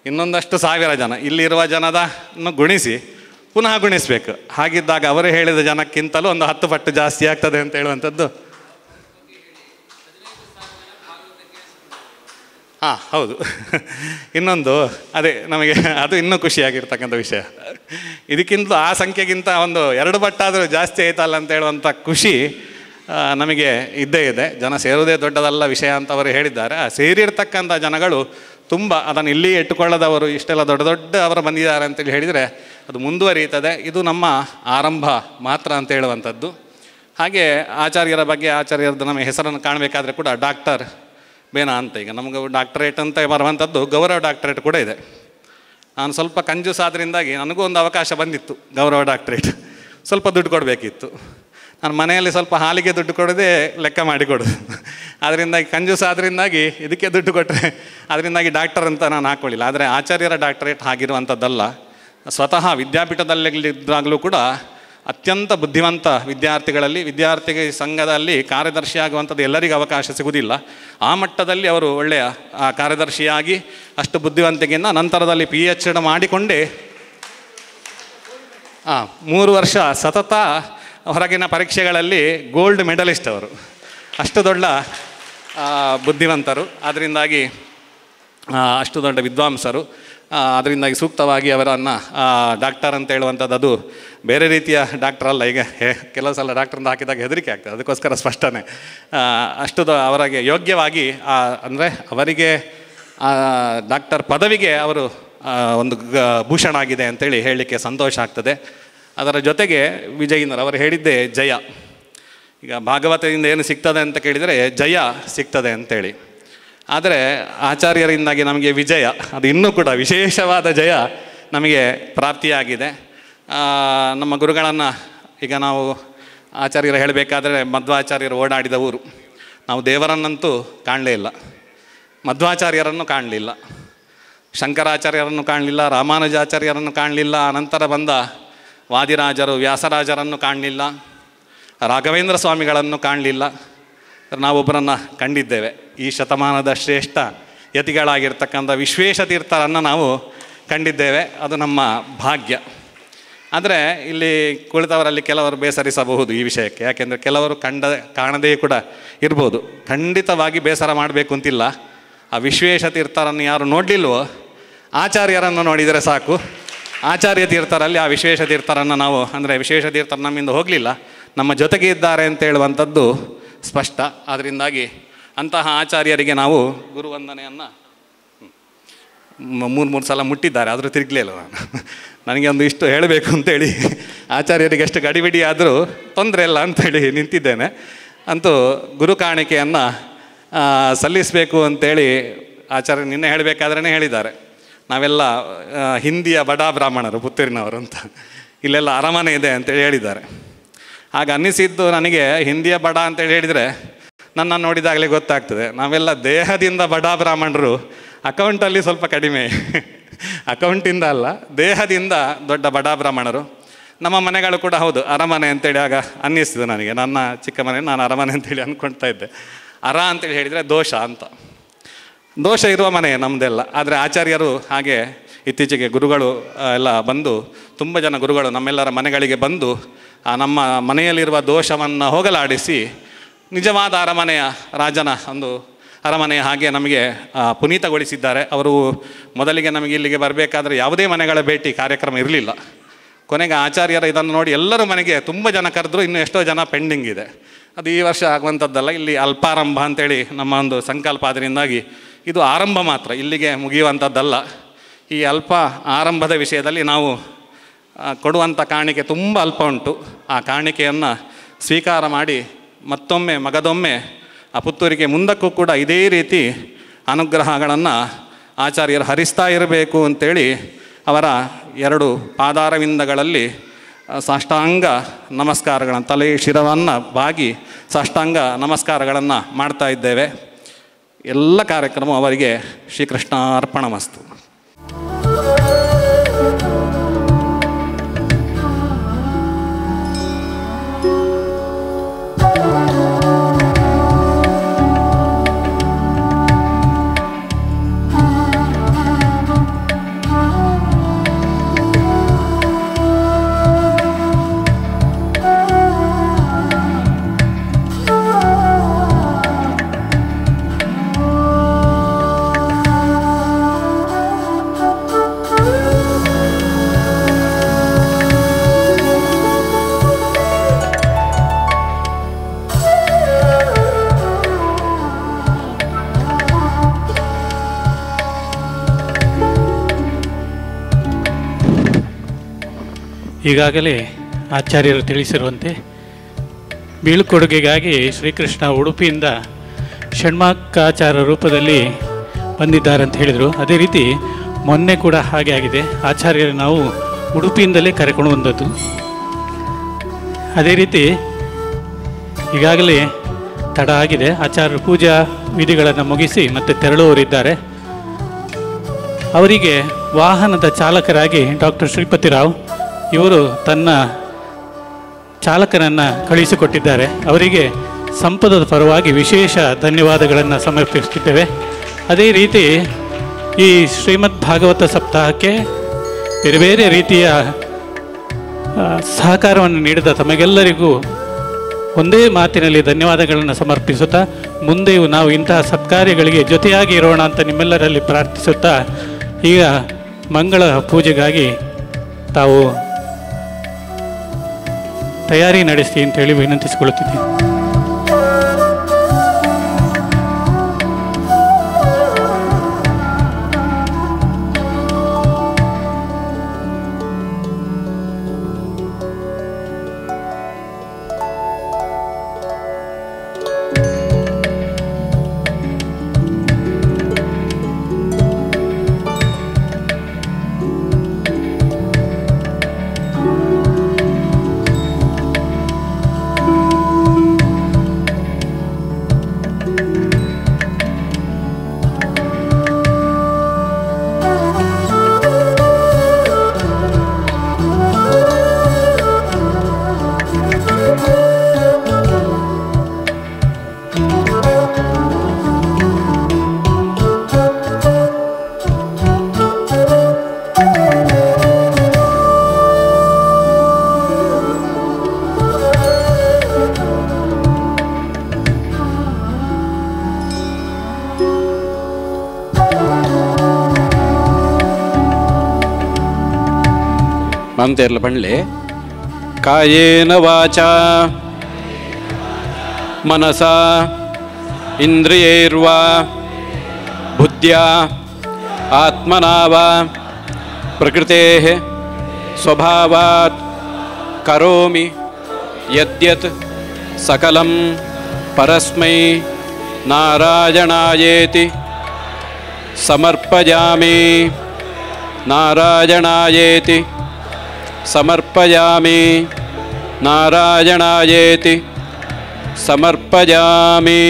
ಇನ್ನೊಂದಷ್ಟು 1000 ಜನ ಇಲ್ಲಿರುವ ಜನದನ್ನು ಗುಣಿಸಿ ಪುನಃ ಗುಣಿಸಬೇಕು. ಹಾಗಿದ್ದಾಗ ಅವರು ಹೇಳಿದ ಜನಕ್ಕಿಂತಲೂ ಒಂದು 10 ಪಟ್ಟು ಜಾಸ್ತಿ ಆಗ್ತದೆ ಅಂತ ಹೇಳುವಂಥದ್ದು. ಹಾಂ ಹೌದು. ಇನ್ನೊಂದು ಅದೇ ನಮಗೆ ಅದು ಇನ್ನೂ ಖುಷಿಯಾಗಿರ್ತಕ್ಕಂಥ ವಿಷಯ. ಇದಕ್ಕಿಂತ ಆ ಸಂಖ್ಯೆಗಿಂತ ಒಂದು 2 ಪಟ್ಟಾದರೂ ಜಾಸ್ತಿ ಆಯ್ತಲ್ಲ ಅಂತ ಹೇಳುವಂಥ ಖುಷಿ ನಮಗೆ ಇದ್ದೇ ಇದೆ. ಜನ ಸೇರುವುದೇ ದೊಡ್ಡದಲ್ಲ ವಿಷಯ ಅಂತ ಅವರು ಹೇಳಿದ್ದಾರೆ. ಆ ಸೇರಿರ್ತಕ್ಕಂಥ ಜನಗಳು ತುಂಬ ಅದನ್ನು ಇಲ್ಲಿ ಇಟ್ಟುಕೊಳ್ಳದವರು ಇಷ್ಟೆಲ್ಲ ದೊಡ್ಡ ಅವರು ಬಂದಿದ್ದಾರೆ ಅಂತೇಳಿ ಹೇಳಿದರೆ ಅದು ಮುಂದುವರಿಯುತ್ತದೆ. ಇದು ನಮ್ಮ ಆರಂಭ ಮಾತ್ರ ಅಂತ ಹೇಳುವಂಥದ್ದು. ಹಾಗೆ ಆಚಾರ್ಯರ ಬಗ್ಗೆ, ಆಚಾರ್ಯರದ್ದು ನಮ್ಮ ಹೆಸರನ್ನು ಕಾಣಬೇಕಾದ್ರೆ ಕೂಡ ಡಾಕ್ಟರ್ ಬೇನಾ ಅಂತ, ಈಗ ನಮಗೆ ಡಾಕ್ಟರೇಟ್ ಅಂತ ಬರುವಂಥದ್ದು ಗೌರವ ಡಾಕ್ಟರೇಟ್ ಕೂಡ ಇದೆ. ನಾನು ಸ್ವಲ್ಪ ಕಂಜೂಸ್ ಆದ್ದರಿಂದಾಗಿ ನನಗೂ ಒಂದು ಅವಕಾಶ ಬಂದಿತ್ತು ಗೌರವ ಡಾಕ್ಟರೇಟ್. ಸ್ವಲ್ಪ ದುಡ್ಡು ಕೊಡಬೇಕಿತ್ತು. ನಾನು ಮನೆಯಲ್ಲಿ ಸ್ವಲ್ಪ ಹಾಲಿಗೆ ದುಡ್ಡು ಕೊಡೋದೇ ಲೆಕ್ಕ ಮಾಡಿ ಕೊಡೋದು. ಅದರಿಂದಾಗಿ ಕಂಜೂಸ್ ಆದ್ದರಿಂದಾಗಿ ಇದಕ್ಕೆ ದುಡ್ಡು ಕೊಟ್ಟರೆ ಅದರಿಂದಾಗಿ ಡಾಕ್ಟರ್ ಅಂತ ನಾನು ಹಾಕ್ಕೊಳ್ಳಿಲ್ಲ. ಆದರೆ ಆಚಾರ್ಯರ ಡಾಕ್ಟರೇಟ್ ಆಗಿರುವಂಥದ್ದಲ್ಲ. ಸ್ವತಃ ವಿದ್ಯಾಪೀಠದಲ್ಲಿದ್ದಾಗಲೂ ಕೂಡ ಅತ್ಯಂತ ಬುದ್ಧಿವಂತ ವಿದ್ಯಾರ್ಥಿ ಸಂಘದಲ್ಲಿ ಕಾರ್ಯದರ್ಶಿ ಆಗುವಂಥದ್ದು ಎಲ್ಲರಿಗೂ ಅವಕಾಶ ಸಿಗುವುದಿಲ್ಲ. ಆ ಮಟ್ಟದಲ್ಲಿ ಅವರು ಒಳ್ಳೆಯ ಕಾರ್ಯದರ್ಶಿಯಾಗಿ ಅಷ್ಟು ಬುದ್ಧಿವಂತಿಕೆಯಿಂದ ನಂತರದಲ್ಲಿ PhD ಮಾಡಿಕೊಂಡೇ 3 ವರ್ಷ ಸತತ ಹೊರಗಿನ ಪರೀಕ್ಷೆಗಳಲ್ಲಿ ಗೋಲ್ಡ್ ಮೆಡಲಿಸ್ಟ್ ಅವರು. ಅಷ್ಟು ದೊಡ್ಡ ಬುದ್ಧಿವಂತರು, ಅದರಿಂದಾಗಿ ಅಷ್ಟು ದೊಡ್ಡ ವಿದ್ವಾಂಸರು. ಅದರಿಂದಾಗಿ ಸೂಕ್ತವಾಗಿ ಅವರನ್ನು ಡಾಕ್ಟರ್ ಅಂತ ಹೇಳುವಂಥದ್ದು ಅದು ಬೇರೆ ರೀತಿಯ ಡಾಕ್ಟರ್ ಅಲ್ಲ. ಈಗ ಕೆಲವು ಸಲ ಡಾಕ್ಟರ್ ಅಂತ ಹಾಕಿದಾಗ ಹೆದರಿಕೆ ಆಗ್ತದೆ, ಅದಕ್ಕೋಸ್ಕರ ಸ್ಪಷ್ಟನೆ. ಅಷ್ಟು ಅವರಿಗೆ ಯೋಗ್ಯವಾಗಿ ಅಂದರೆ ಅವರಿಗೆ ಡಾಕ್ಟರ್ ಪದವಿಗೆ ಅವರು ಒಂದು ಭೂಷಣ ಆಗಿದೆ ಅಂತೇಳಿ ಹೇಳಲಿಕ್ಕೆ ಸಂತೋಷ ಆಗ್ತದೆ. ಅದರ ಜೊತೆಗೆ ವಿಜಯೇಂದ್ರ ಅವರು ಹೇಳಿದ್ದೇ ಜಯ. ಈಗ ಭಾಗವತದಿಂದ ಏನು ಸಿಗ್ತದೆ ಅಂತ ಕೇಳಿದರೆ ಜಯ ಸಿಗ್ತದೆ ಅಂತೇಳಿ. ಆದರೆ ಆಚಾರ್ಯರಿಂದಾಗಿ ನಮಗೆ ವಿಜಯ, ಅದು ಇನ್ನೂ ಕೂಡ ವಿಶೇಷವಾದ ಜಯ ನಮಗೆ ಪ್ರಾಪ್ತಿಯಾಗಿದೆ. ನಮ್ಮ ಗುರುಗಳನ್ನು ಈಗ ನಾವು ಆಚಾರ್ಯರು ಹೇಳಬೇಕಾದ್ರೆ ಮಧ್ವಾಚಾರ್ಯರು ಓಡಾಡಿದ ಊರು. ನಾವು ದೇವರನ್ನಂತೂ ಕಾಣಲೇ ಇಲ್ಲ, ಮಧ್ವಾಚಾರ್ಯರನ್ನು ಕಾಣಲಿಲ್ಲ, ಶಂಕರಾಚಾರ್ಯರನ್ನು ಕಾಣಲಿಲ್ಲ, ರಾಮಾನುಜಾಚಾರ್ಯರನ್ನು ಕಾಣಲಿಲ್ಲ, ಅನಂತರ ಬಂದ ವಾದಿರಾಜರು ವ್ಯಾಸರಾಜರನ್ನು ಕಾಣಲಿಲ್ಲ, ರಾಘವೇಂದ್ರ ಸ್ವಾಮಿಗಳನ್ನು ಕಾಣಲಿಲ್ಲ. ನಾವೊಬ್ಬರನ್ನು ಕಂಡಿದ್ದೇವೆ, ಈ ಶತಮಾನದ ಶ್ರೇಷ್ಠ ಯತಿಗಳಾಗಿರ್ತಕ್ಕಂಥ ವಿಶ್ವೇಶತೀರ್ಥರನ್ನು ನಾವು ಕಂಡಿದ್ದೇವೆ. ಅದು ನಮ್ಮ ಭಾಗ್ಯ. ಆದರೆ ಇಲ್ಲಿ ಕುಳಿತವರಲ್ಲಿ ಕೆಲವರು ಬೇಸರಿಸಬಹುದು ಈ ವಿಷಯಕ್ಕೆ, ಯಾಕೆಂದರೆ ಕೆಲವರು ಕಾಣದೇ ಕೂಡ ಇರ್ಬೋದು. ಖಂಡಿತವಾಗಿ ಬೇಸರ ಮಾಡಬೇಕು ಅಂತಿಲ್ಲ. ಆ ವಿಶ್ವೇಶತೀರ್ಥರನ್ನು ಯಾರು ನೋಡಲಿಲ್ವೋ ಆಚಾರ್ಯರನ್ನು ನೋಡಿದರೆ ಸಾಕು. ಆಚಾರ್ಯ ತೀರ್ಥರಲ್ಲಿ ಆ ವಿಶ್ವೇಶತೀರ್ಥರನ್ನು ನಾವು, ಅಂದರೆ ವಿಶ್ವೇಶತೀರ್ಥರು ನಮ್ಮಿಂದ ಹೋಗಲಿಲ್ಲ, ನಮ್ಮ ಜೊತೆಗೆ ಇದ್ದಾರೆ ಅಂತ ಹೇಳುವಂಥದ್ದು ಸ್ಪಷ್ಟ. ಅದರಿಂದಾಗಿ ಅಂತಹ ಆಚಾರ್ಯರಿಗೆ ನಾವು ಗುರುವಂದನೆಯನ್ನು ಮೂರು ಸಲ ಮುಟ್ಟಿದ್ದಾರೆ, ಆದರೂ ತಿರುಗಲಿಲ್ಲ. ನನಗೆ ಒಂದು ಇಷ್ಟು ಹೇಳಬೇಕು ಅಂತೇಳಿ ಆಚಾರ್ಯರಿಗೆ ಎಷ್ಟು ಗಡಿಬಿಡಿ ಆದರೂ ತೊಂದರೆ ಇಲ್ಲ ಅಂಥೇಳಿ ನಿಂತಿದ್ದೇನೆ. ಅಂತೂ ಗುರು ಕಾಣಿಕೆಯನ್ನು ಸಲ್ಲಿಸಬೇಕು ಅಂತೇಳಿ ಆಚಾರ್ಯ ನಿನ್ನೆ ಹೇಳಬೇಕಾದ್ರೇ ಹೇಳಿದ್ದಾರೆ. ನಾವೆಲ್ಲ ಹಿಂದಿಯ ಬಡ ಬ್ರಾಹ್ಮಣರು, ಪುತ್ತೂರಿನವರು ಅಂತ, ಇಲ್ಲೆಲ್ಲ ಅರಮನೆ ಇದೆ ಅಂತೇಳಿ ಹೇಳಿದ್ದಾರೆ. ಆಗ ಅನ್ನಿಸಿದ್ದು ನನಗೆ, ಹಿಂದಿಯ ಬಡ ಅಂತೇಳಿ ಹೇಳಿದರೆ ನನ್ನನ್ನು ನೋಡಿದಾಗಲೇ ಗೊತ್ತಾಗ್ತದೆ, ನಾವೆಲ್ಲ ದೇಹದಿಂದ ಬಡ ಬ್ರಾಹ್ಮಣರು, ಅಕೌಂಟಲ್ಲಿ ಸ್ವಲ್ಪ ಕಡಿಮೆ. ಅಕೌಂಟಿಂದ ಅಲ್ಲ, ದೇಹದಿಂದ ದೊಡ್ಡ ಬಡ ಬ್ರಾಹ್ಮಣರು. ನಮ್ಮ ಮನೆಗಳು ಕೂಡ ಹೌದು ಅರಮನೆ ಅಂತೇಳಿ ಆಗ ಅನ್ನಿಸ್ತಿದೆ ನನಗೆ. ನನ್ನ ಚಿಕ್ಕ ಮನೆ, ನಾನು ಅರಮನೆ ಅಂತೇಳಿ ಅಂದ್ಕೊಳ್ತಾ ಇದ್ದೆ. ಅರ ಅಂತೇಳಿ ಹೇಳಿದರೆ ದೋಷ ಅಂತ, ದೋಷ ಇರುವ ಮನೆ ನಮ್ಮದೆಲ್ಲ. ಆದರೆ ಆಚಾರ್ಯರು ಹಾಗೆ ಇತ್ತೀಚೆಗೆ ಗುರುಗಳು ಎಲ್ಲ ಬಂದು, ತುಂಬ ಜನ ಗುರುಗಳು ನಮ್ಮೆಲ್ಲರ ಮನೆಗಳಿಗೆ ಬಂದು ನಮ್ಮ ಮನೆಯಲ್ಲಿರುವ ದೋಷವನ್ನು ಹೋಗಲಾಡಿಸಿ ನಿಜವಾದ ಅರಮನೆಯ ರಾಜನ ಒಂದು ಅರಮನೆಯ ಹಾಗೆ ನಮಗೆ ಪುನೀತಗೊಳಿಸಿದ್ದಾರೆ. ಅವರು ಮೊದಲಿಗೆ ನಮಗೆ ಇಲ್ಲಿಗೆ ಬರಬೇಕಾದ್ರೆ ಯಾವುದೇ ಮನೆಗಳ ಭೇಟಿ ಕಾರ್ಯಕ್ರಮ ಇರಲಿಲ್ಲ. ಕೊನೆಗೆ ಆಚಾರ್ಯರ ಇದನ್ನು ನೋಡಿ ಎಲ್ಲರೂ ಮನೆಗೆ ತುಂಬ ಜನ ಕರೆದ್ರು, ಇನ್ನೂ ಎಷ್ಟೋ ಜನ ಪೆಂಡಿಂಗ್ ಇದೆ. ಅದು ಈ ವರ್ಷ ಆಗುವಂಥದ್ದಲ್ಲ. ಇಲ್ಲಿ ಅಲ್ಪಾರಂಭ ಅಂತೇಳಿ ನಮ್ಮ ಒಂದು ಸಂಕಲ್ಪ, ಅದರಿಂದಾಗಿ ಇದು ಆರಂಭ ಮಾತ್ರ, ಇಲ್ಲಿಗೆ ಮುಗಿಯುವಂಥದ್ದಲ್ಲ. ಈ ಅಲ್ಪ ಆರಂಭದ ವಿಷಯದಲ್ಲಿ ನಾವು ಕೊಡುವಂಥ ಕಾಣಿಕೆ ತುಂಬ ಅಲ್ಪ ಉಂಟು. ಆ ಕಾಣಿಕೆಯನ್ನು ಸ್ವೀಕಾರ ಮಾಡಿ ಮತ್ತೊಮ್ಮೆ ಮಗದೊಮ್ಮೆ ಆ ಪುತ್ತೂರಿಗೆ ಮುಂದಕ್ಕೂ ಕೂಡ ಇದೇ ರೀತಿ ಅನುಗ್ರಹಗಳನ್ನು ಆಚಾರ್ಯರು ಹರಿಸ್ತಾ ಇರಬೇಕು ಅಂಥೇಳಿ ಅವರ 2 ಪಾದಾರವಿಂದಗಳಲ್ಲಿ ಸಾಷ್ಟಾಂಗ ನಮಸ್ಕಾರಗಳನ್ನು, ತಲೆ ಶಿರವನ್ನು ಬಾಗಿ ಸಾಷ್ಟಾಂಗ ನಮಸ್ಕಾರಗಳನ್ನು ಮಾಡ್ತಾ ಇದ್ದೇವೆ. ಎಲ್ಲ ಕಾರ್ಯಕ್ರಮ ಅವರಿಗೆ ಶ್ರೀಕೃಷ್ಣ ಅರ್ಪಣಮಸ್ತು. ಈಗಾಗಲೇ ಆಚಾರ್ಯರು ತಿಳಿಸಿರುವಂತೆ ಬೀಳ್ಕೊಡುಗೆಗಾಗಿ ಶ್ರೀಕೃಷ್ಣ ಉಡುಪಿಯಿಂದ ಷಣ್ಮಾಕಾಚಾರ ರೂಪದಲ್ಲಿ ಬಂದಿದ್ದಾರೆ ಅಂತ ಹೇಳಿದರು. ಅದೇ ರೀತಿ ಮೊನ್ನೆ ಕೂಡ ಹಾಗೆ ಆಗಿದೆ. ಆಚಾರ್ಯರು ನಾವು ಉಡುಪಿಯಿಂದಲೇ ಕರೆಕೊಂಡು ಬಂದದ್ದು. ಅದೇ ರೀತಿ ಈಗಾಗಲೇ ತಡ ಆಗಿದೆ. ಆಚಾರ್ಯರು ಪೂಜಾ ವಿಧಿಗಳನ್ನು ಮುಗಿಸಿ ಮತ್ತೆ ತೆರಳುವವರಿದ್ದಾರೆ. ಅವರಿಗೆ ವಾಹನದ ಚಾಲಕರಾಗಿ ಡಾಕ್ಟರ್ ಶ್ರೀಪತಿರಾವ್ ಇವರು ತನ್ನ ಚಾಲಕನನ್ನು ಕಳುಹಿಸಿಕೊಟ್ಟಿದ್ದಾರೆ. ಅವರಿಗೆ ಸಂಪದದ ಪರವಾಗಿ ವಿಶೇಷ ಧನ್ಯವಾದಗಳನ್ನು ಸಮರ್ಪಿಸುತ್ತಿದ್ದೇವೆ. ಅದೇ ರೀತಿ ಈ ಶ್ರೀಮದ್ ಭಾಗವತ ಸಪ್ತಾಹಕ್ಕೆ ಬೇರೆ ಬೇರೆ ರೀತಿಯ ಸಹಕಾರವನ್ನು ನೀಡಿದ ತಮಗೆಲ್ಲರಿಗೂ ಒಂದೇ ಮಾತಿನಲ್ಲಿ ಧನ್ಯವಾದಗಳನ್ನು ಸಮರ್ಪಿಸುತ್ತಾ, ಮುಂದೆಯೂ ನಾವು ಇಂತಹ ಸತ್ಕಾರ್ಯಗಳಿಗೆ ಜೊತೆಯಾಗಿ ಇರೋಣ ಅಂತ ನಿಮ್ಮೆಲ್ಲರಲ್ಲಿ ಪ್ರಾರ್ಥಿಸುತ್ತಾ, ಈಗ ಮಂಗಳ ಪೂಜೆಗಾಗಿ ತಾವು ತಯಾರಿ ನಡೆಸಿ ಅಂತೇಳಿ ವಿನಂತಿಸಿಕೊಳ್ಳುತ್ತಿದ್ದೀನಿ. ಅಂತೆಲ್ಲ ಪಂಡ್ಲೆ ಕಾಯೇನ ವಾಚಾ ಮನಸಾ ಇಂದ್ರಿಯೈರ್ವಾ ಬುದ್ಧ್ಯಾ ಆತ್ಮನಾ ವಾ ಪ್ರಕೃತೇಃ ಸ್ವಭಾವಾತ್ ಕರೋಮಿ ಯದ್ಯತ್ ಸಕಲಂ ಪರಸ್ಮೈ ನಾರಾಯಣಾಯೇತಿ ಸಮರ್ಪಯಾಮಿ ನಾರಾಯಣಾಯೇತಿ ಸಮರ್ಪಯಾಮಿ ನಾರಾಯಣಾಯೇತಿ ಸಮರ್ಪಯಾಮಿ.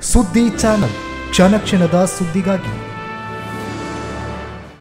ಸುದ್ದಿ ಚಾನಲ್ ಕ್ಷಣ ಕ್ಷಣದ ಸುದ್ದಿಗಾಗಿ